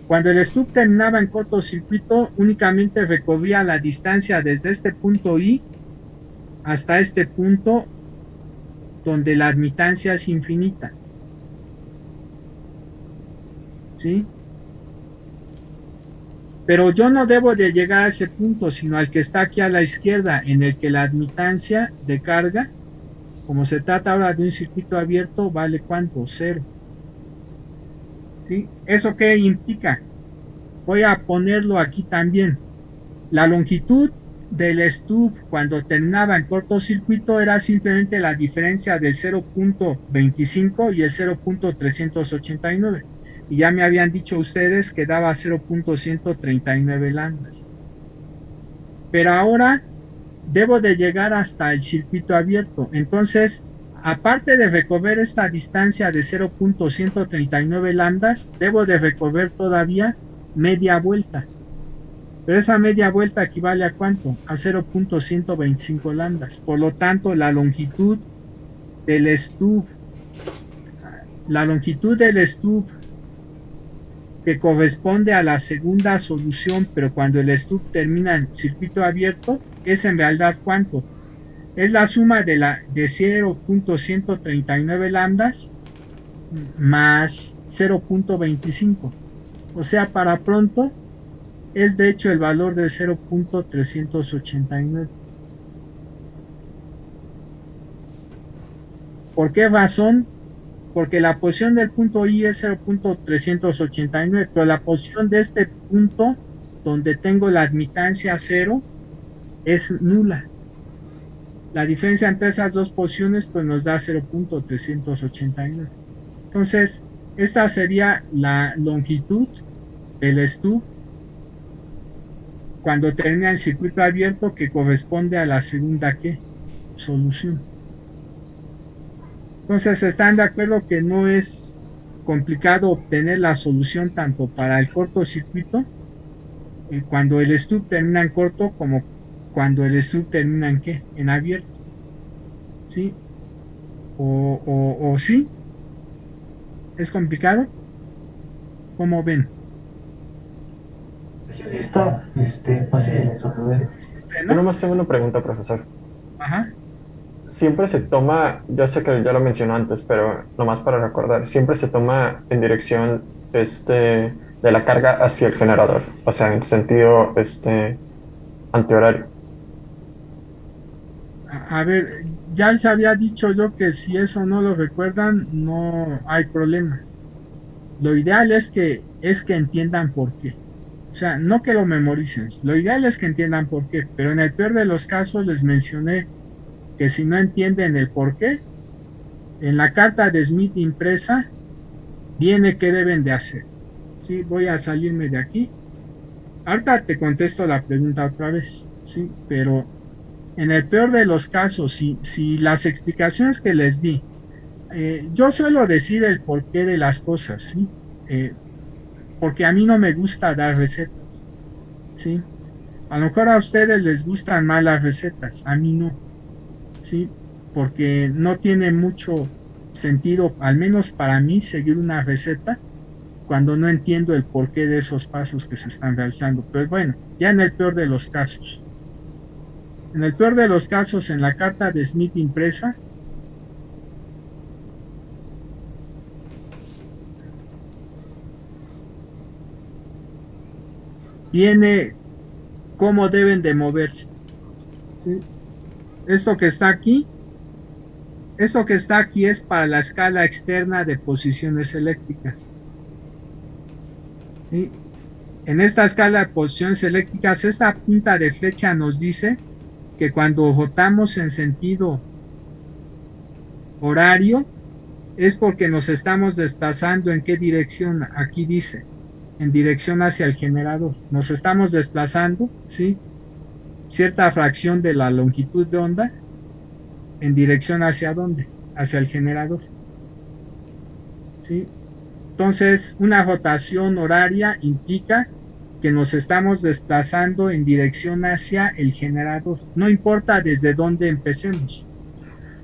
Cuando el stub terminaba en cortocircuito, únicamente recorría la distancia desde este punto I hasta este punto donde la admitancia es infinita. ¿Sí? Pero yo no debo de llegar a ese punto, sino al que está aquí a la izquierda, en el que la admitancia de carga, como se trata ahora de un circuito abierto, vale ¿cuánto? 0. ¿Sí? ¿Eso qué implica? Voy a ponerlo aquí también. La longitud del stub cuando terminaba en cortocircuito era simplemente la diferencia del 0.25 y el 0.389. y ya me habían dicho ustedes que daba 0.139 lambdas. Pero ahora debo de llegar hasta el circuito abierto. Entonces, aparte de recorrer esta distancia de 0.139 lambdas, debo de recorrer todavía media vuelta. Pero esa media vuelta equivale a ¿cuánto? A 0.125 lambdas. Por lo tanto, la longitud del stub que corresponde a la segunda solución, pero cuando el stub termina en circuito abierto, es en realidad ¿cuánto? Es la suma de 0.139 lambdas más 0.25. O sea, para pronto, es de hecho el valor de 0.389. ¿Por qué razón? Porque la posición del punto I es 0.389, pero la posición de este punto, donde tengo la admitancia 0, es nula. La diferencia entre esas dos posiciones pues nos da 0.389. Entonces, esta sería la longitud del stub cuando termina el circuito abierto, que corresponde a la segunda solución. Entonces, ¿están de acuerdo que no es complicado obtener la solución tanto para el cortocircuito, cuando el stub termina en corto, como cuando el stub termina en abierto? ¿Sí? ¿O sí? ¿Es complicado? ¿Cómo ven? Está, fácil de resolver. Yo nomás tengo una pregunta, profesor. Ajá. Siempre se toma, yo sé que ya lo mencionó antes, pero nomás para recordar, siempre se toma en dirección de la carga hacia el generador, o sea, en sentido antihorario. A ver, ya les había dicho yo que si eso no lo recuerdan, no hay problema. Lo ideal es que entiendan por qué. O sea, no que lo memoricen. Lo ideal es que entiendan por qué. Pero en el peor de los casos les mencioné que si no entienden el por qué, en la carta de Smith impresa viene qué deben de hacer. Sí, voy a salirme de aquí. Ahorita te contesto la pregunta otra vez. Sí, pero en el peor de los casos, si las explicaciones que les di, yo suelo decir el porqué de las cosas, ¿sí? Porque a mí no me gusta dar recetas, ¿sí? A lo mejor a ustedes les gustan más las recetas, a mí no, ¿sí? Porque no tiene mucho sentido, al menos para mí, seguir una receta cuando no entiendo el porqué de esos pasos que se están realizando. Pero bueno, ya en el peor de los casos. En el peor de los casos, en la carta de Smith impresa, viene cómo deben de moverse. ¿Sí? Esto que está aquí es para la escala externa de posiciones eléctricas. ¿Sí? En esta escala de posiciones eléctricas, esta punta de flecha nos dice que cuando rotamos en sentido horario es porque nos estamos desplazando en qué dirección. Aquí dice, en dirección hacia el generador. Nos estamos desplazando, ¿sí? Cierta fracción de la longitud de onda en dirección hacia dónde, hacia el generador, ¿sí? Entonces, una rotación horaria implica que nos estamos desplazando en dirección hacia el generador. No importa desde dónde empecemos.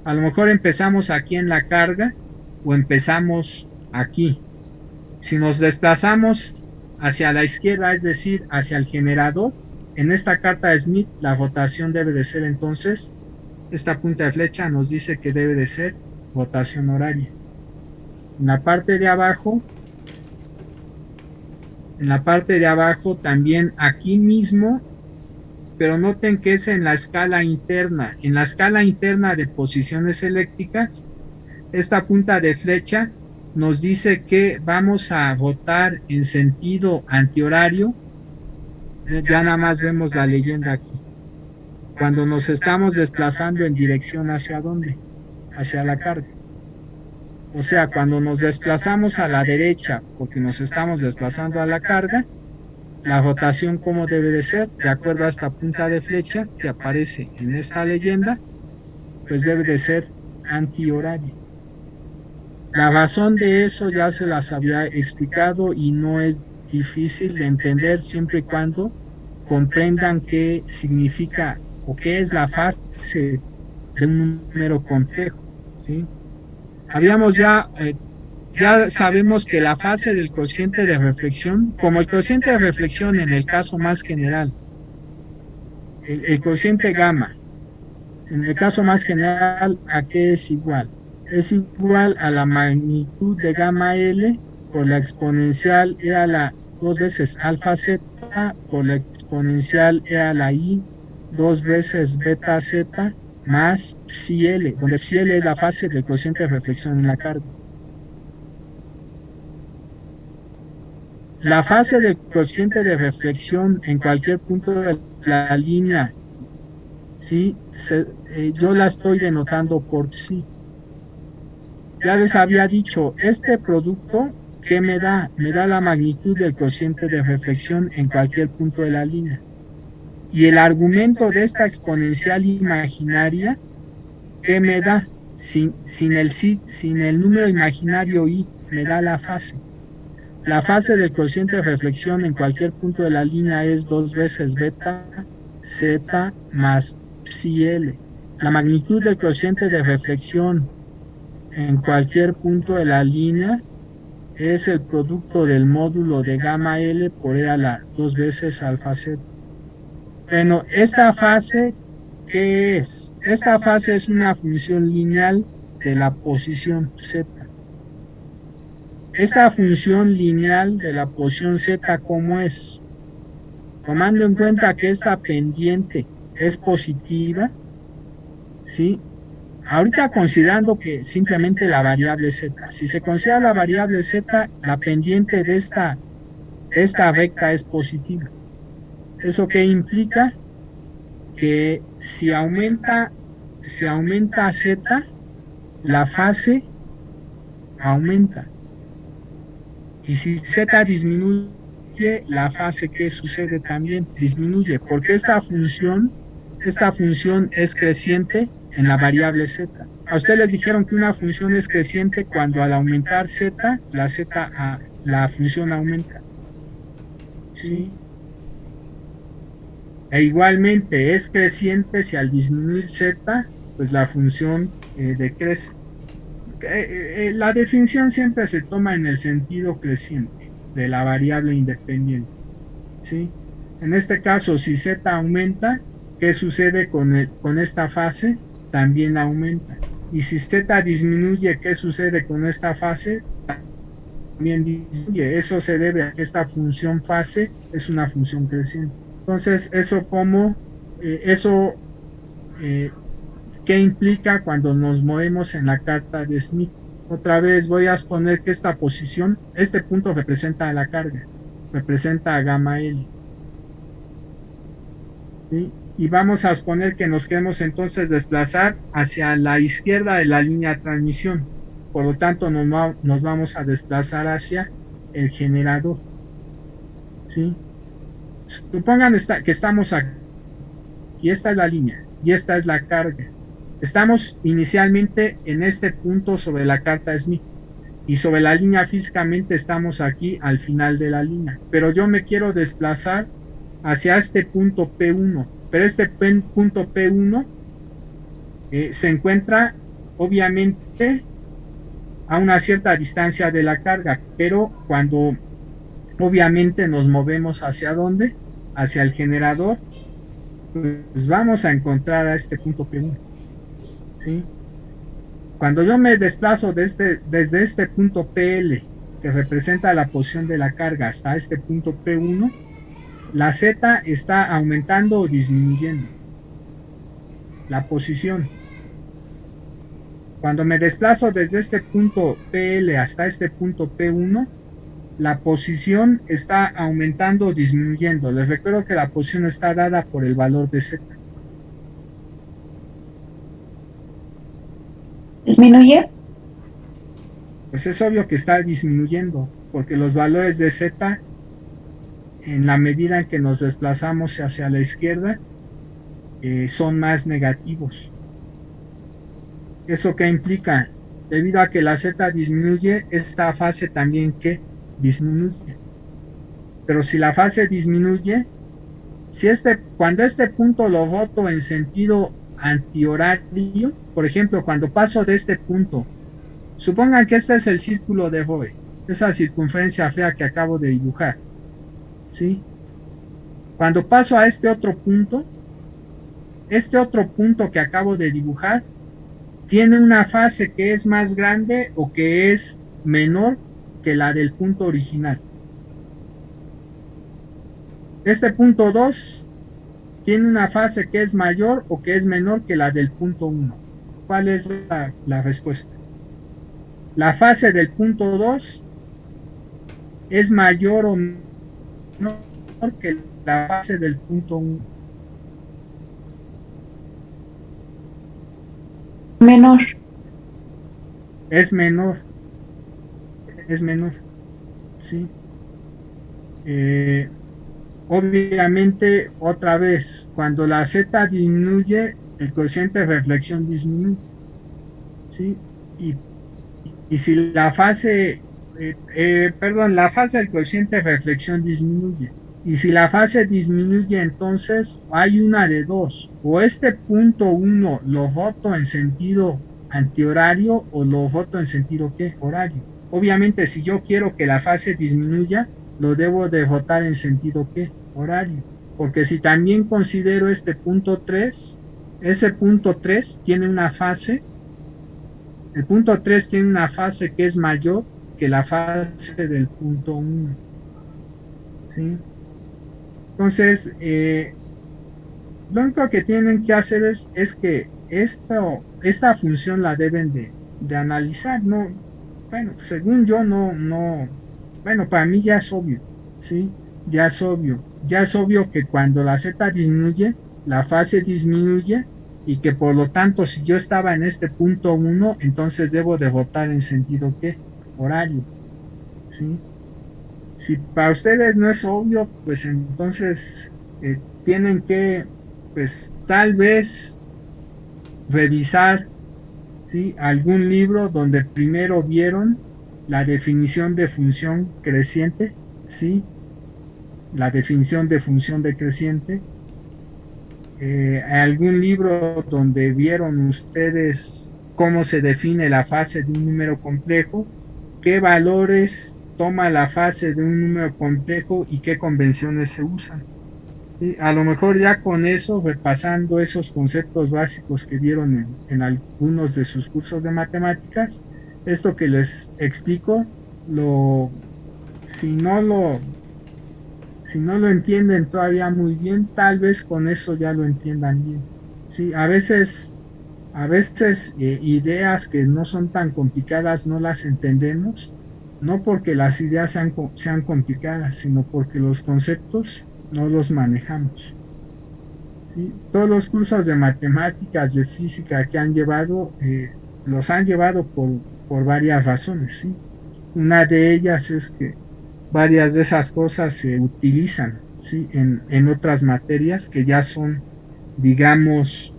A lo mejor empezamos aquí en la carga o empezamos aquí. Si nos desplazamos hacia la izquierda, es decir, hacia el generador, en esta carta de Smith la rotación debe de ser entonces, esta punta de flecha nos dice que debe de ser rotación horaria. En la parte de abajo también aquí mismo, pero noten que es en la escala interna. En la escala interna de posiciones eléctricas, esta punta de flecha nos dice que vamos a rotar en sentido antihorario. Ya nada más vemos la leyenda aquí. Cuando nos estamos desplazando en dirección hacia dónde, hacia la carga. O sea, cuando nos desplazamos a la derecha, porque nos estamos desplazando a la carga, la rotación como debe de ser, de acuerdo a esta punta de flecha que aparece en esta leyenda, pues debe de ser antihoraria. La razón de eso ya se las había explicado y no es difícil de entender siempre y cuando comprendan qué significa o qué es la fase de un número complejo, ¿sí? Habíamos ya sabemos que la fase del cociente de reflexión, como el cociente de reflexión en el caso más general, el cociente gamma, en el caso más general, ¿a qué es igual? Es igual a la magnitud de gamma L por la exponencial e a la 2 veces alfa z por la exponencial e a la i 2 veces beta z más psi L, donde psi L es la fase del cociente de reflexión en la carga. La fase del cociente de reflexión en cualquier punto de la línea, ¿sí? Yo la estoy denotando por psi. Ya les había dicho, este producto, ¿qué me da? Me da la magnitud del cociente de reflexión en cualquier punto de la línea. Y el argumento de esta exponencial imaginaria, ¿qué me da? Sin el número imaginario i, me da la fase. La fase del cociente de reflexión en cualquier punto de la línea es 2 veces beta z más psi L. La magnitud del cociente de reflexión en cualquier punto de la línea es el producto del módulo de gamma L por e a la 2 veces alfa z. Bueno, esta fase, ¿qué es? Esta fase es una función lineal de la posición z. Esta función lineal de la posición z, ¿cómo es? Tomando en cuenta que esta pendiente es positiva, ¿sí? Ahorita considerando que simplemente la variable z, si se considera la variable z, la pendiente de esta recta es positiva. ¿Eso qué implica? Que si aumenta z, la fase aumenta. Y si z disminuye, la fase, ¿qué sucede también? Disminuye, porque esta función es creciente en la variable z. A ustedes les dijeron que una función es creciente cuando al aumentar z, la función aumenta. ¿Sí? E igualmente es creciente si al disminuir z, pues la función decrece. La definición siempre se toma en el sentido creciente de la variable independiente, ¿sí? En este caso, si z aumenta, ¿qué sucede con esta fase? También aumenta. Y si z disminuye, ¿qué sucede con esta fase? También disminuye. Eso se debe a que esta función fase es una función creciente. Entonces, ¿qué implica cuando nos movemos en la carta de Smith? Otra vez voy a exponer que esta posición, este punto representa a la carga, representa a gamma L. ¿Sí? Y vamos a exponer que nos queremos entonces desplazar hacia la izquierda de la línea de transmisión. Por lo tanto, nos vamos a desplazar hacia el generador. ¿Sí? Supongan que estamos aquí, y esta es la línea, y esta es la carga. Estamos inicialmente en este punto sobre la carta Smith, y sobre la línea físicamente estamos aquí al final de la línea, pero yo me quiero desplazar hacia este punto P1, pero este punto P1 se encuentra obviamente a una cierta distancia de la carga, pero cuando obviamente nos movemos hacia dónde, hacia el generador, pues vamos a encontrar a este punto P1. ¿Sí? Cuando yo me desplazo desde este punto PL, que representa la posición de la carga, hasta este punto P1, la Z está aumentando o disminuyendo la posición. Cuando me desplazo desde este punto PL hasta este punto P1, la posición está aumentando o disminuyendo. Les recuerdo que la posición está dada por el valor de Z. ¿Disminuye? pues es obvio que está disminuyendo, porque los valores de Z, en la medida en que nos desplazamos hacia la izquierda, son más negativos. ¿Eso qué implica? Debido a que la Z disminuye, esta fase también que disminuye. Pero si la fase disminuye, cuando este punto lo boto en sentido antihorario, por ejemplo, cuando paso de este punto, supongan que este es el círculo de Boe, esa circunferencia fea que acabo de dibujar, ¿sí? Cuando paso a este otro punto que acabo de dibujar, tiene una fase que es más grande o que es menor que la del punto original. Este punto 2 tiene una fase que es mayor o que es menor que la del punto 1. ¿Cuál es la respuesta? La fase del punto 2 es mayor o menor que la fase del punto 1. Menor. Es menor, ¿sí? Obviamente, otra vez, cuando la Z disminuye, el coeficiente de reflexión disminuye, ¿sí? Y si la fase, la fase del coeficiente de reflexión disminuye. Y si la fase disminuye, entonces hay una de dos. O este punto 1 lo boto en sentido antihorario o lo boto en sentido ¿qué? Horario. Obviamente, si yo quiero que la fase disminuya, lo debo de botar en sentido ¿qué? Horario. Porque si también considero este punto 3, ese punto 3 tiene una fase, el punto 3 tiene una fase que es mayor que la fase del punto 1. ¿Sí? Entonces, lo único que tienen que hacer es que esta función la deben de analizar, ¿no? Bueno, según yo bueno, para mí ya es obvio, ¿sí? Ya es obvio que cuando la Z disminuye, la fase disminuye y que por lo tanto si yo estaba en este punto 1, entonces debo de botar en sentido ¿qué? Horario, ¿sí? Si para ustedes no es obvio, pues entonces tienen que, pues tal vez revisar, ¿sí? Algún libro donde primero vieron la definición de función creciente, ¿sí? La definición de función decreciente. Algún libro donde vieron ustedes cómo se define la fase de un número complejo, qué valores toma la fase de un número complejo y qué convenciones se usan. ¿Sí? A lo mejor ya con eso, repasando esos conceptos básicos que vieron en algunos de sus cursos de matemáticas, esto que les explico, si no lo entienden todavía muy bien, tal vez con eso ya lo entiendan bien. ¿Sí? A veces ideas que no son tan complicadas no las entendemos, no porque las ideas sean complicadas, sino porque los conceptos no los manejamos. ¿Sí? Todos los cursos de matemáticas, de física que han llevado, los han llevado por varias razones. ¿Sí? Una de ellas es que varias de esas cosas se utilizan, ¿sí? en otras materias que ya son, digamos,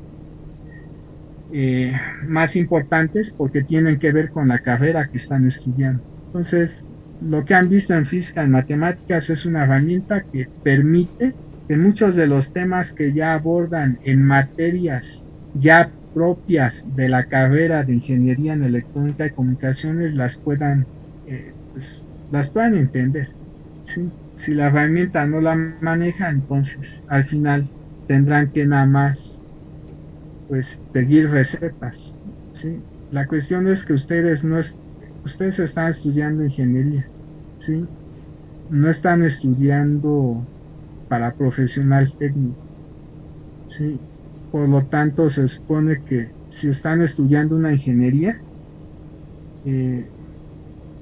más importantes porque tienen que ver con la carrera que están estudiando. Entonces, lo que han visto en física, en matemáticas, es una herramienta que permite que muchos de los temas que ya abordan en materias ya propias de la carrera de ingeniería en electrónica y comunicaciones las puedan entender. ¿Sí? Si la herramienta no la maneja, entonces al final tendrán que nada más pues seguir recetas. ¿Sí? La cuestión es que ustedes están estudiando ingeniería, ¿sí? No están estudiando para profesional técnico, ¿sí? Por lo tanto, se supone que si están estudiando una ingeniería,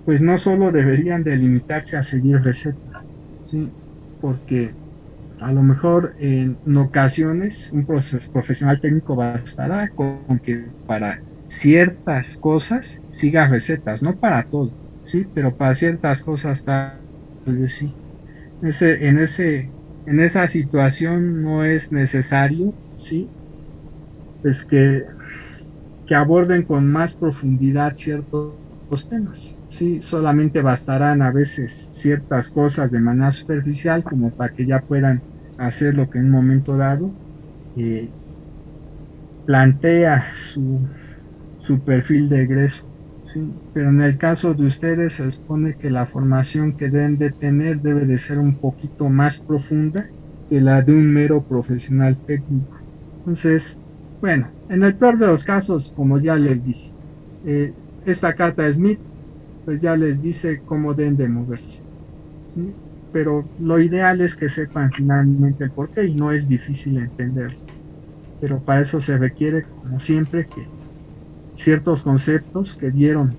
pues no solo deberían de limitarse a seguir recetas, ¿sí? Porque a lo mejor en ocasiones un profesional técnico bastará con que para ciertas cosas siga recetas, no para todo, sí, pero para ciertas cosas tal vez sí. En esa situación no es necesario, sí, pues que aborden con más profundidad ciertos temas. Sí, solamente bastarán a veces ciertas cosas de manera superficial como para que ya puedan hacer lo que en un momento dado eh, plantea su perfil de egreso. ¿Sí? Pero en el caso de ustedes se supone que la formación que deben de tener debe de ser un poquito más profunda que la de un mero profesional técnico. Entonces, bueno, en el peor de los casos, como ya les dije, eh, esta carta de Smith, pues ya les dice cómo deben de moverse. ¿Sí? Pero lo ideal es que sepan finalmente el porqué y no es difícil entenderlo. Pero para eso se requiere, como siempre, que ciertos conceptos que dieron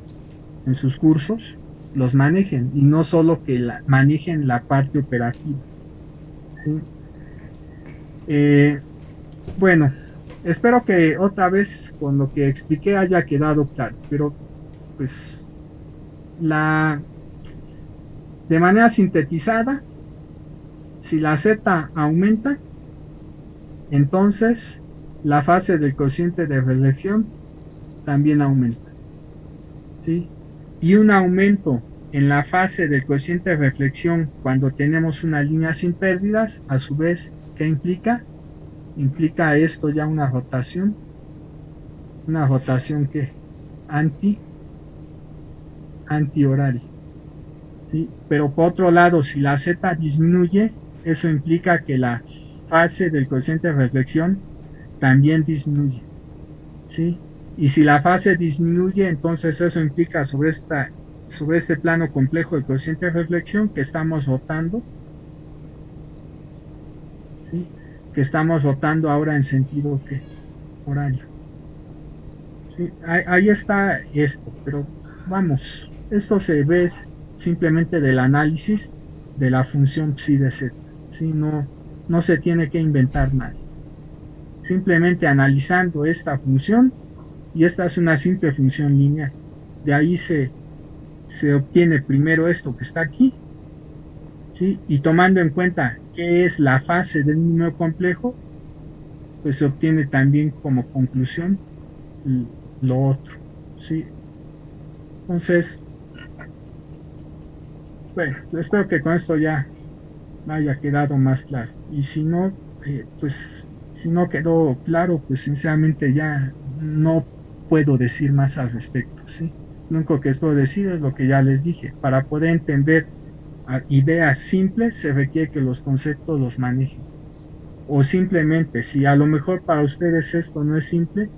en sus cursos los manejen y no solo que manejen la parte operativa. ¿Sí? Bueno, espero que otra vez con lo que expliqué haya quedado claro, pero pues la de manera sintetizada, si la Z aumenta, entonces la fase del cociente de reelección también aumenta. ¿Sí? Y un aumento en la fase del cociente de reflexión cuando tenemos una línea sin pérdidas, a su vez, ¿qué implica? Implica esto ya una rotación que antihoraria. ¿Sí? Pero por otro lado, si la Z disminuye, eso implica que la fase del cociente de reflexión también disminuye. ¿Sí? Y si la fase disminuye, entonces eso implica sobre este plano complejo del cociente de reflexión que estamos rotando, ¿sí? Que estamos rotando ahora en sentido horario. ¿Sí? Ahí está esto, pero vamos, esto se ve simplemente del análisis de la función psi de z. ¿Sí? No se tiene que inventar nada. Simplemente analizando esta función, y esta es una simple función lineal. De ahí se obtiene primero esto que está aquí, ¿sí? Y tomando en cuenta qué es la fase del número complejo, pues se obtiene también como conclusión lo otro, ¿sí? Entonces, bueno, espero que con esto ya haya quedado más claro. Y si no, pues si no quedó claro, pues sinceramente ya no puedo decir más al respecto, ¿sí? Lo único que puedo decir es lo que ya les dije. Para poder entender ideas simples se requiere que los conceptos los manejen. O simplemente, si a lo mejor para ustedes esto no es simple,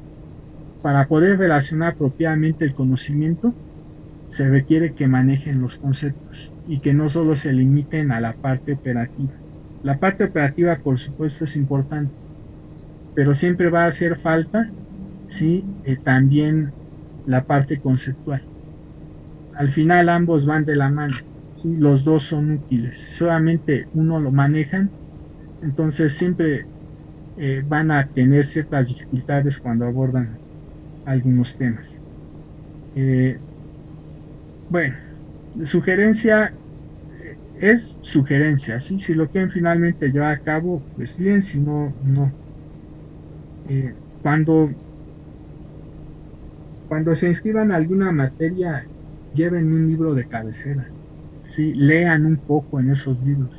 para poder relacionar apropiadamente el conocimiento, se requiere que manejen los conceptos y que no solo se limiten a la parte operativa. La parte operativa, por supuesto, es importante, pero siempre va a hacer falta, ¿sí? También la parte conceptual. Al final ambos van de la mano, ¿sí? Los dos son útiles, solamente uno lo manejan, entonces siempre van a tener ciertas dificultades cuando abordan algunos temas. Bueno, sugerencia es sugerencia, ¿sí? Si lo quieren finalmente llevar a cabo, pues bien, si no, no. Cuando se inscriban a alguna materia, lleven un libro de cabecera, ¿sí? Lean un poco en esos libros.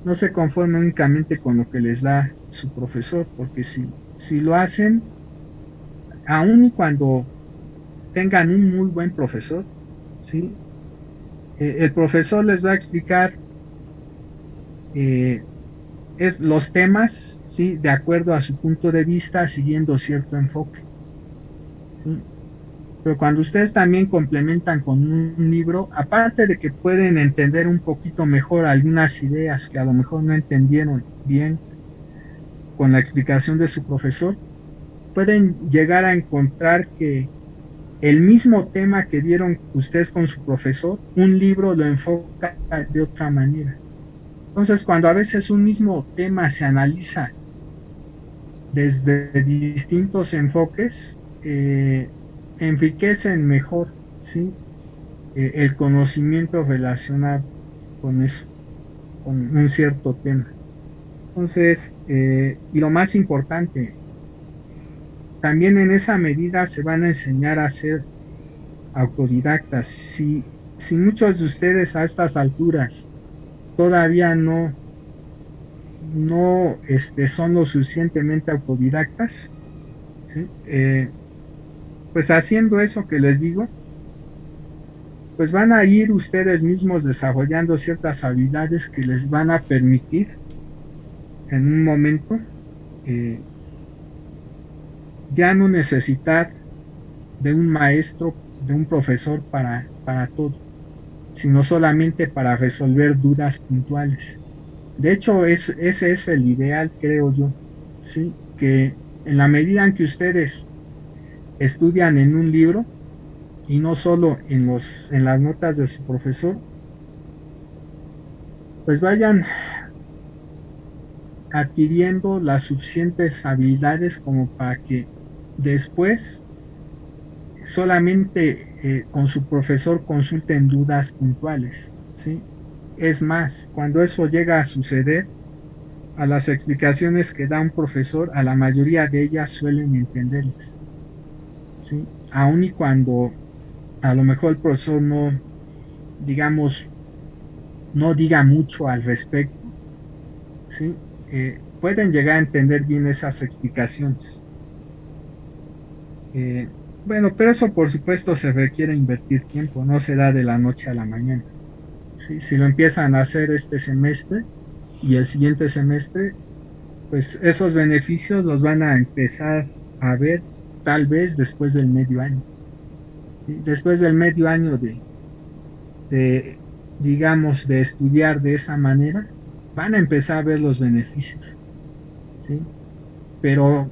No se conformen únicamente con lo que les da su profesor, porque si lo hacen, aun y cuando tengan un muy buen profesor, ¿sí? El profesor les va a explicar los temas, ¿sí? De acuerdo a su punto de vista, siguiendo cierto enfoque, ¿sí? Pero cuando ustedes también complementan con un libro, aparte de que pueden entender un poquito mejor algunas ideas que a lo mejor no entendieron bien con la explicación de su profesor, pueden llegar a encontrar que el mismo tema que vieron ustedes con su profesor, un libro lo enfoca de otra manera. Entonces, cuando a veces un mismo tema se analiza desde distintos enfoques, enriquecen mejor, ¿sí? El conocimiento relacionado con eso, con un cierto tema. Entonces, y lo más importante, también en esa medida se van a enseñar a ser autodidactas. Si muchos de ustedes a estas alturas todavía no son lo suficientemente autodidactas, ¿sí? Pues haciendo eso que les digo, pues van a ir ustedes mismos desarrollando ciertas habilidades que les van a permitir en un momento ya no necesitar de un maestro, de un profesor para todo, sino solamente para resolver dudas puntuales. De hecho, ese es el ideal, creo yo, ¿sí? Que en la medida en que ustedes estudian en un libro y no solo en las notas de su profesor, pues vayan adquiriendo las suficientes habilidades como para que después solamente con su profesor consulten dudas puntuales, ¿sí? Es más, cuando eso llega a suceder, a las explicaciones que da un profesor, a la mayoría de ellas suelen entenderlas, ¿sí? Aun y cuando a lo mejor el profesor no, digamos, no diga mucho al respecto, ¿sí? Pueden llegar a entender bien esas explicaciones. Bueno, pero eso por supuesto se requiere invertir tiempo, no se da de la noche a la mañana, ¿sí? Si lo empiezan a hacer este semestre y el siguiente semestre, pues esos beneficios los van a empezar a ver tal vez después del medio año, ¿sí? Después del medio año de, digamos, de estudiar de esa manera, van a empezar a ver los beneficios, ¿sí? Pero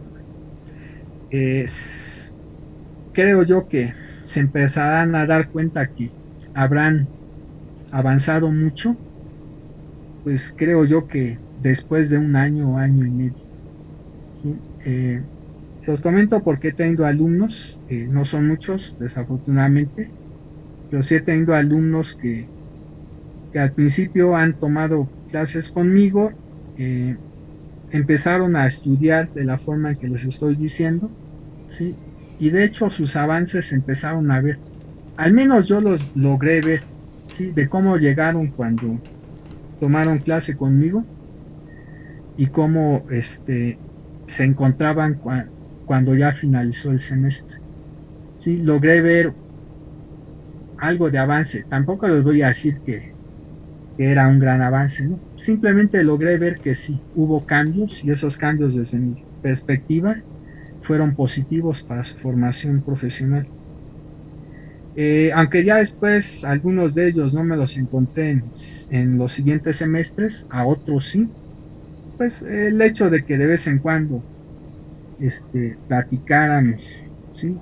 creo yo que se empezarán a dar cuenta que habrán avanzado mucho, pues creo yo que después de un año o año y medio, ¿sí? Os comento porque he tenido alumnos, no son muchos desafortunadamente, pero sí he tenido alumnos que al principio han tomado clases conmigo, empezaron a estudiar de la forma en que les estoy diciendo, ¿sí? Y de hecho sus avances se empezaron a ver, al menos yo los logré ver, ¿sí? De cómo llegaron cuando tomaron clase conmigo y cómo se encontraban cuando ya finalizó el semestre, ¿sí? Logré ver algo de avance, tampoco les voy a decir que era un gran avance, ¿no? Simplemente logré ver que sí, hubo cambios y esos cambios desde mi perspectiva fueron positivos para su formación profesional. Aunque ya después algunos de ellos no me los encontré en los siguientes semestres, a otros sí, pues el hecho de que de vez en cuando platicáramos, ¿sí?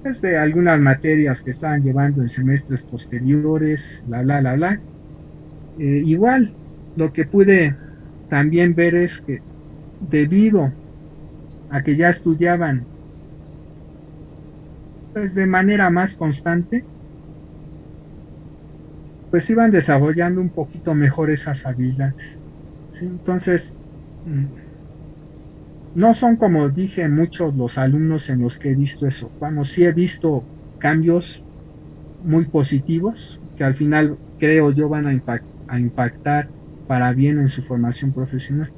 Es de algunas materias que estaban llevando en semestres posteriores, bla, bla, bla, bla. Igual, lo que pude también ver es que debido a que ya estudiaban pues de manera más constante, pues iban desarrollando un poquito mejor esas habilidades, ¿sí? Entonces, no son, como dije, muchos los alumnos en los que he visto eso. Vamos, sí he visto cambios muy positivos que al final creo yo van a impactar para bien en su formación profesional,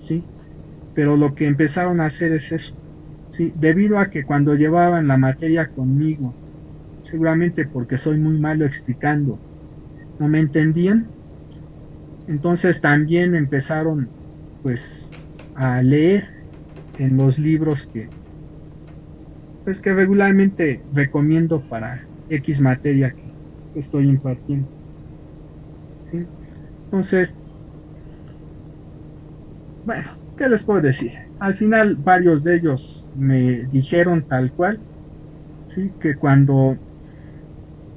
¿sí? Pero lo que empezaron a hacer es eso, ¿sí? Debido a que cuando llevaban la materia conmigo, seguramente porque soy muy malo explicando, no me entendían, entonces también empezaron pues a leer en los libros que regularmente recomiendo para X materia que estoy impartiendo, ¿sí? Entonces, bueno, ¿qué les puedo decir? Al final varios de ellos me dijeron tal cual, ¿sí? Que cuando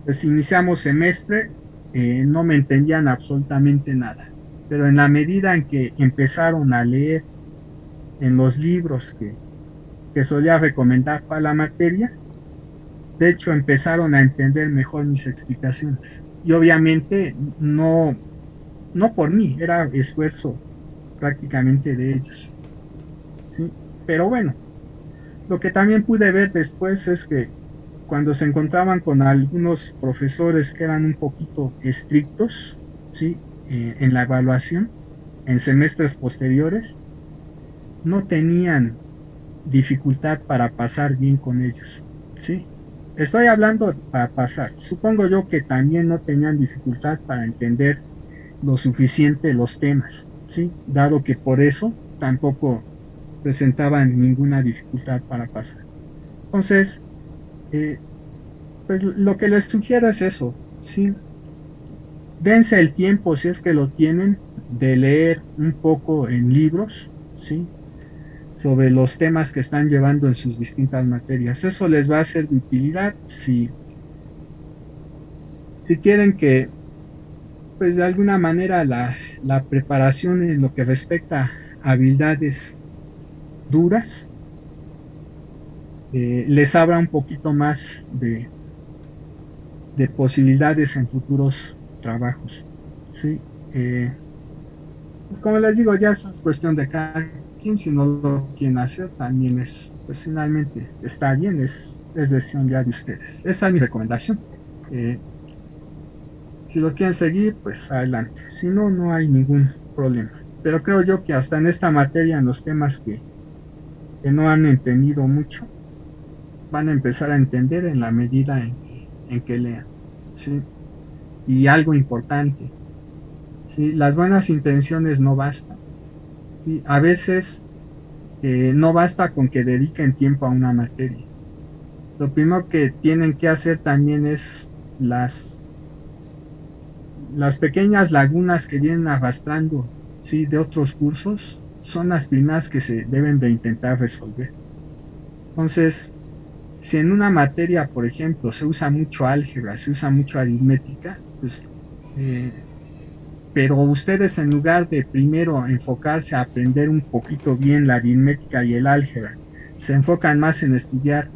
pues iniciamos semestre no me entendían absolutamente nada, pero en la medida en que empezaron a leer en los libros que solía recomendar para la materia. De hecho, empezaron a entender mejor mis explicaciones. Y obviamente no por mí, era esfuerzo prácticamente de ellos. ¿Sí? Pero bueno, lo que también pude ver después es que cuando se encontraban con algunos profesores que eran un poquito estrictos, ¿sí? En la evaluación, en semestres posteriores, no tenían dificultad para pasar bien con ellos, ¿sí? Estoy hablando para pasar. Supongo yo que también no tenían dificultad para entender lo suficiente los temas, ¿sí? Dado que por eso tampoco presentaban ninguna dificultad para pasar. Entonces, pues lo que les sugiero es eso, ¿sí? Dense el tiempo, si es que lo tienen, de leer un poco en libros, ¿sí? Sobre los temas que están llevando en sus distintas materias. Eso les va a ser de utilidad si quieren que, pues de alguna manera, la preparación en lo que respecta a habilidades duras les abra un poquito más de posibilidades en futuros trabajos, ¿sí? Pues como les digo, ya es cuestión de cada quien. Si no lo quieren hacer, también pues finalmente está bien, es decisión ya de ustedes. Esa es mi recomendación. Si lo quieren seguir, pues adelante. Si no, no hay ningún problema. Pero creo yo que hasta en esta materia, en los temas que no han entendido mucho, van a empezar a entender en la medida en que lean, ¿sí? Y algo importante, ¿sí? Las buenas intenciones no bastan, ¿sí? A veces no basta con que dediquen tiempo a una materia. Lo primero que tienen que hacer también es las pequeñas lagunas que vienen arrastrando, ¿sí? De otros cursos, son las primeras que se deben de intentar resolver. Entonces, si en una materia, por ejemplo, se usa mucho álgebra, se usa mucho aritmética, pues, pero ustedes, en lugar de primero enfocarse a aprender un poquito bien la aritmética y el álgebra, se enfocan más en estudiar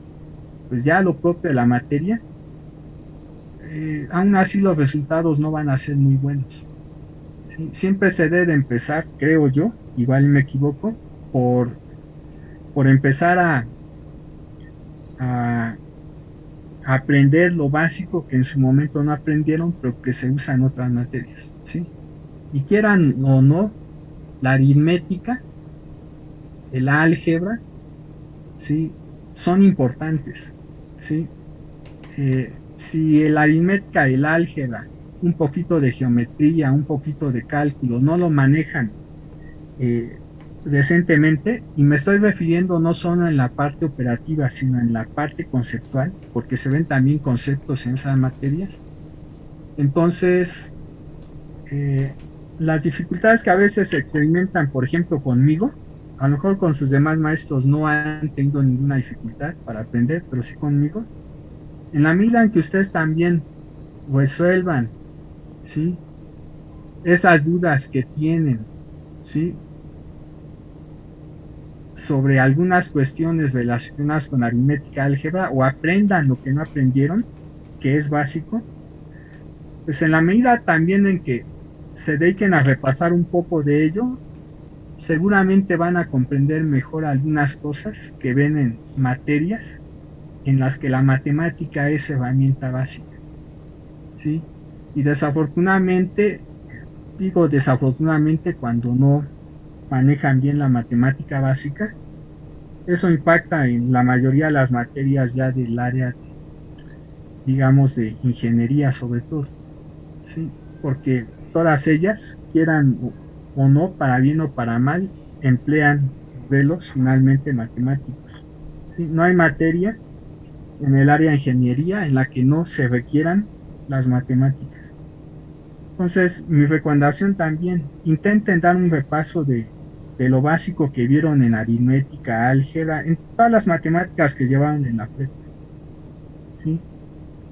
pues ya lo propio de la materia, aún así los resultados no van a ser muy buenos, ¿sí? Siempre se debe empezar, creo yo, igual me equivoco, por empezar a aprender lo básico que en su momento no aprendieron, pero que se usa en otras materias, ¿sí? Y quieran o no, la aritmética, el álgebra, ¿sí? Son importantes, ¿sí? Si el aritmética, el álgebra, un poquito de geometría, un poquito de cálculo, no lo manejan decentemente, y me estoy refiriendo no solo en la parte operativa, sino en la parte conceptual, porque se ven también conceptos en esas materias. Entonces, las dificultades que a veces se experimentan, por ejemplo, conmigo, a lo mejor con sus demás maestros no han tenido ninguna dificultad para aprender, pero sí conmigo. En la medida en que ustedes también resuelvan, ¿sí? Esas dudas que tienen, ¿sí? Sobre algunas cuestiones relacionadas con aritmética, álgebra, o aprendan lo que no aprendieron, que es básico, pues en la medida también en que se dediquen a repasar un poco de ello, seguramente van a comprender mejor algunas cosas que ven en materias en las que la matemática es herramienta básica, ¿sí? Y desafortunadamente, digo desafortunadamente, cuando no manejan bien la matemática básica, eso impacta en la mayoría de las materias ya del área, digamos, de ingeniería sobre todo, ¿sí? Porque todas ellas, quieran o no, para bien o para mal, emplean modelos finalmente matemáticos, ¿sí? No hay materia en el área de ingeniería en la que no se requieran las matemáticas. Entonces, mi recomendación también, intenten dar un repaso de lo básico que vieron en aritmética, álgebra, en todas las matemáticas que llevaron en la prepa, ¿sí?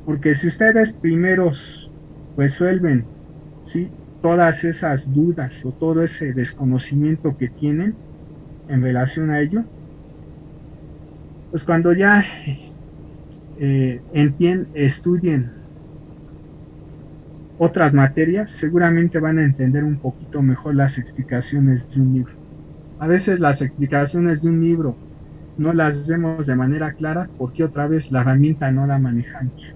Porque si ustedes primeros resuelven, ¿sí? Todas esas dudas o todo ese desconocimiento que tienen en relación a ello, pues cuando ya estudien otras materias, seguramente van a entender un poquito mejor las explicaciones de un libro. A veces las explicaciones de un libro no las vemos de manera clara porque otra vez la herramienta no la manejamos.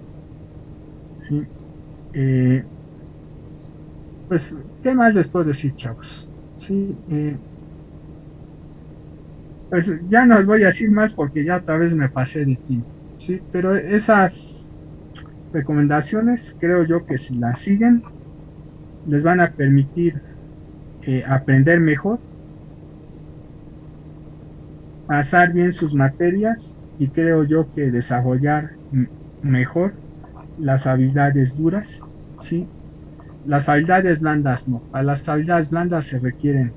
¿Sí? Pues, ¿qué más les puedo decir, chavos? Sí, pues ya no os voy a decir más porque ya otra vez me pasé de tiempo. Sí, pero esas recomendaciones creo yo que si las siguen les van a permitir aprender mejor, pasar bien sus materias y creo yo que desarrollar mejor las habilidades duras, ¿sí? Las habilidades blandas no. Para las habilidades blandas se requieren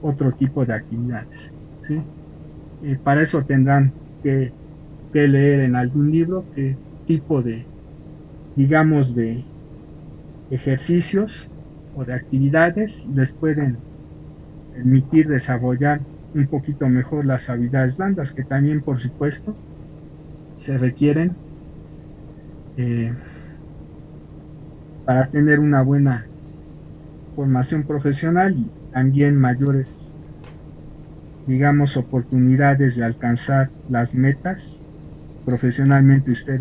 otro tipo de actividades, ¿sí? Para eso tendrán que leer en algún libro qué tipo de, digamos, de ejercicios o de actividades les pueden permitir desarrollar un poquito mejor las habilidades blandas, que también, por supuesto, se requieren eh, para tener una buena formación profesional y también mayores, digamos, oportunidades de alcanzar las metas profesionalmente ustedes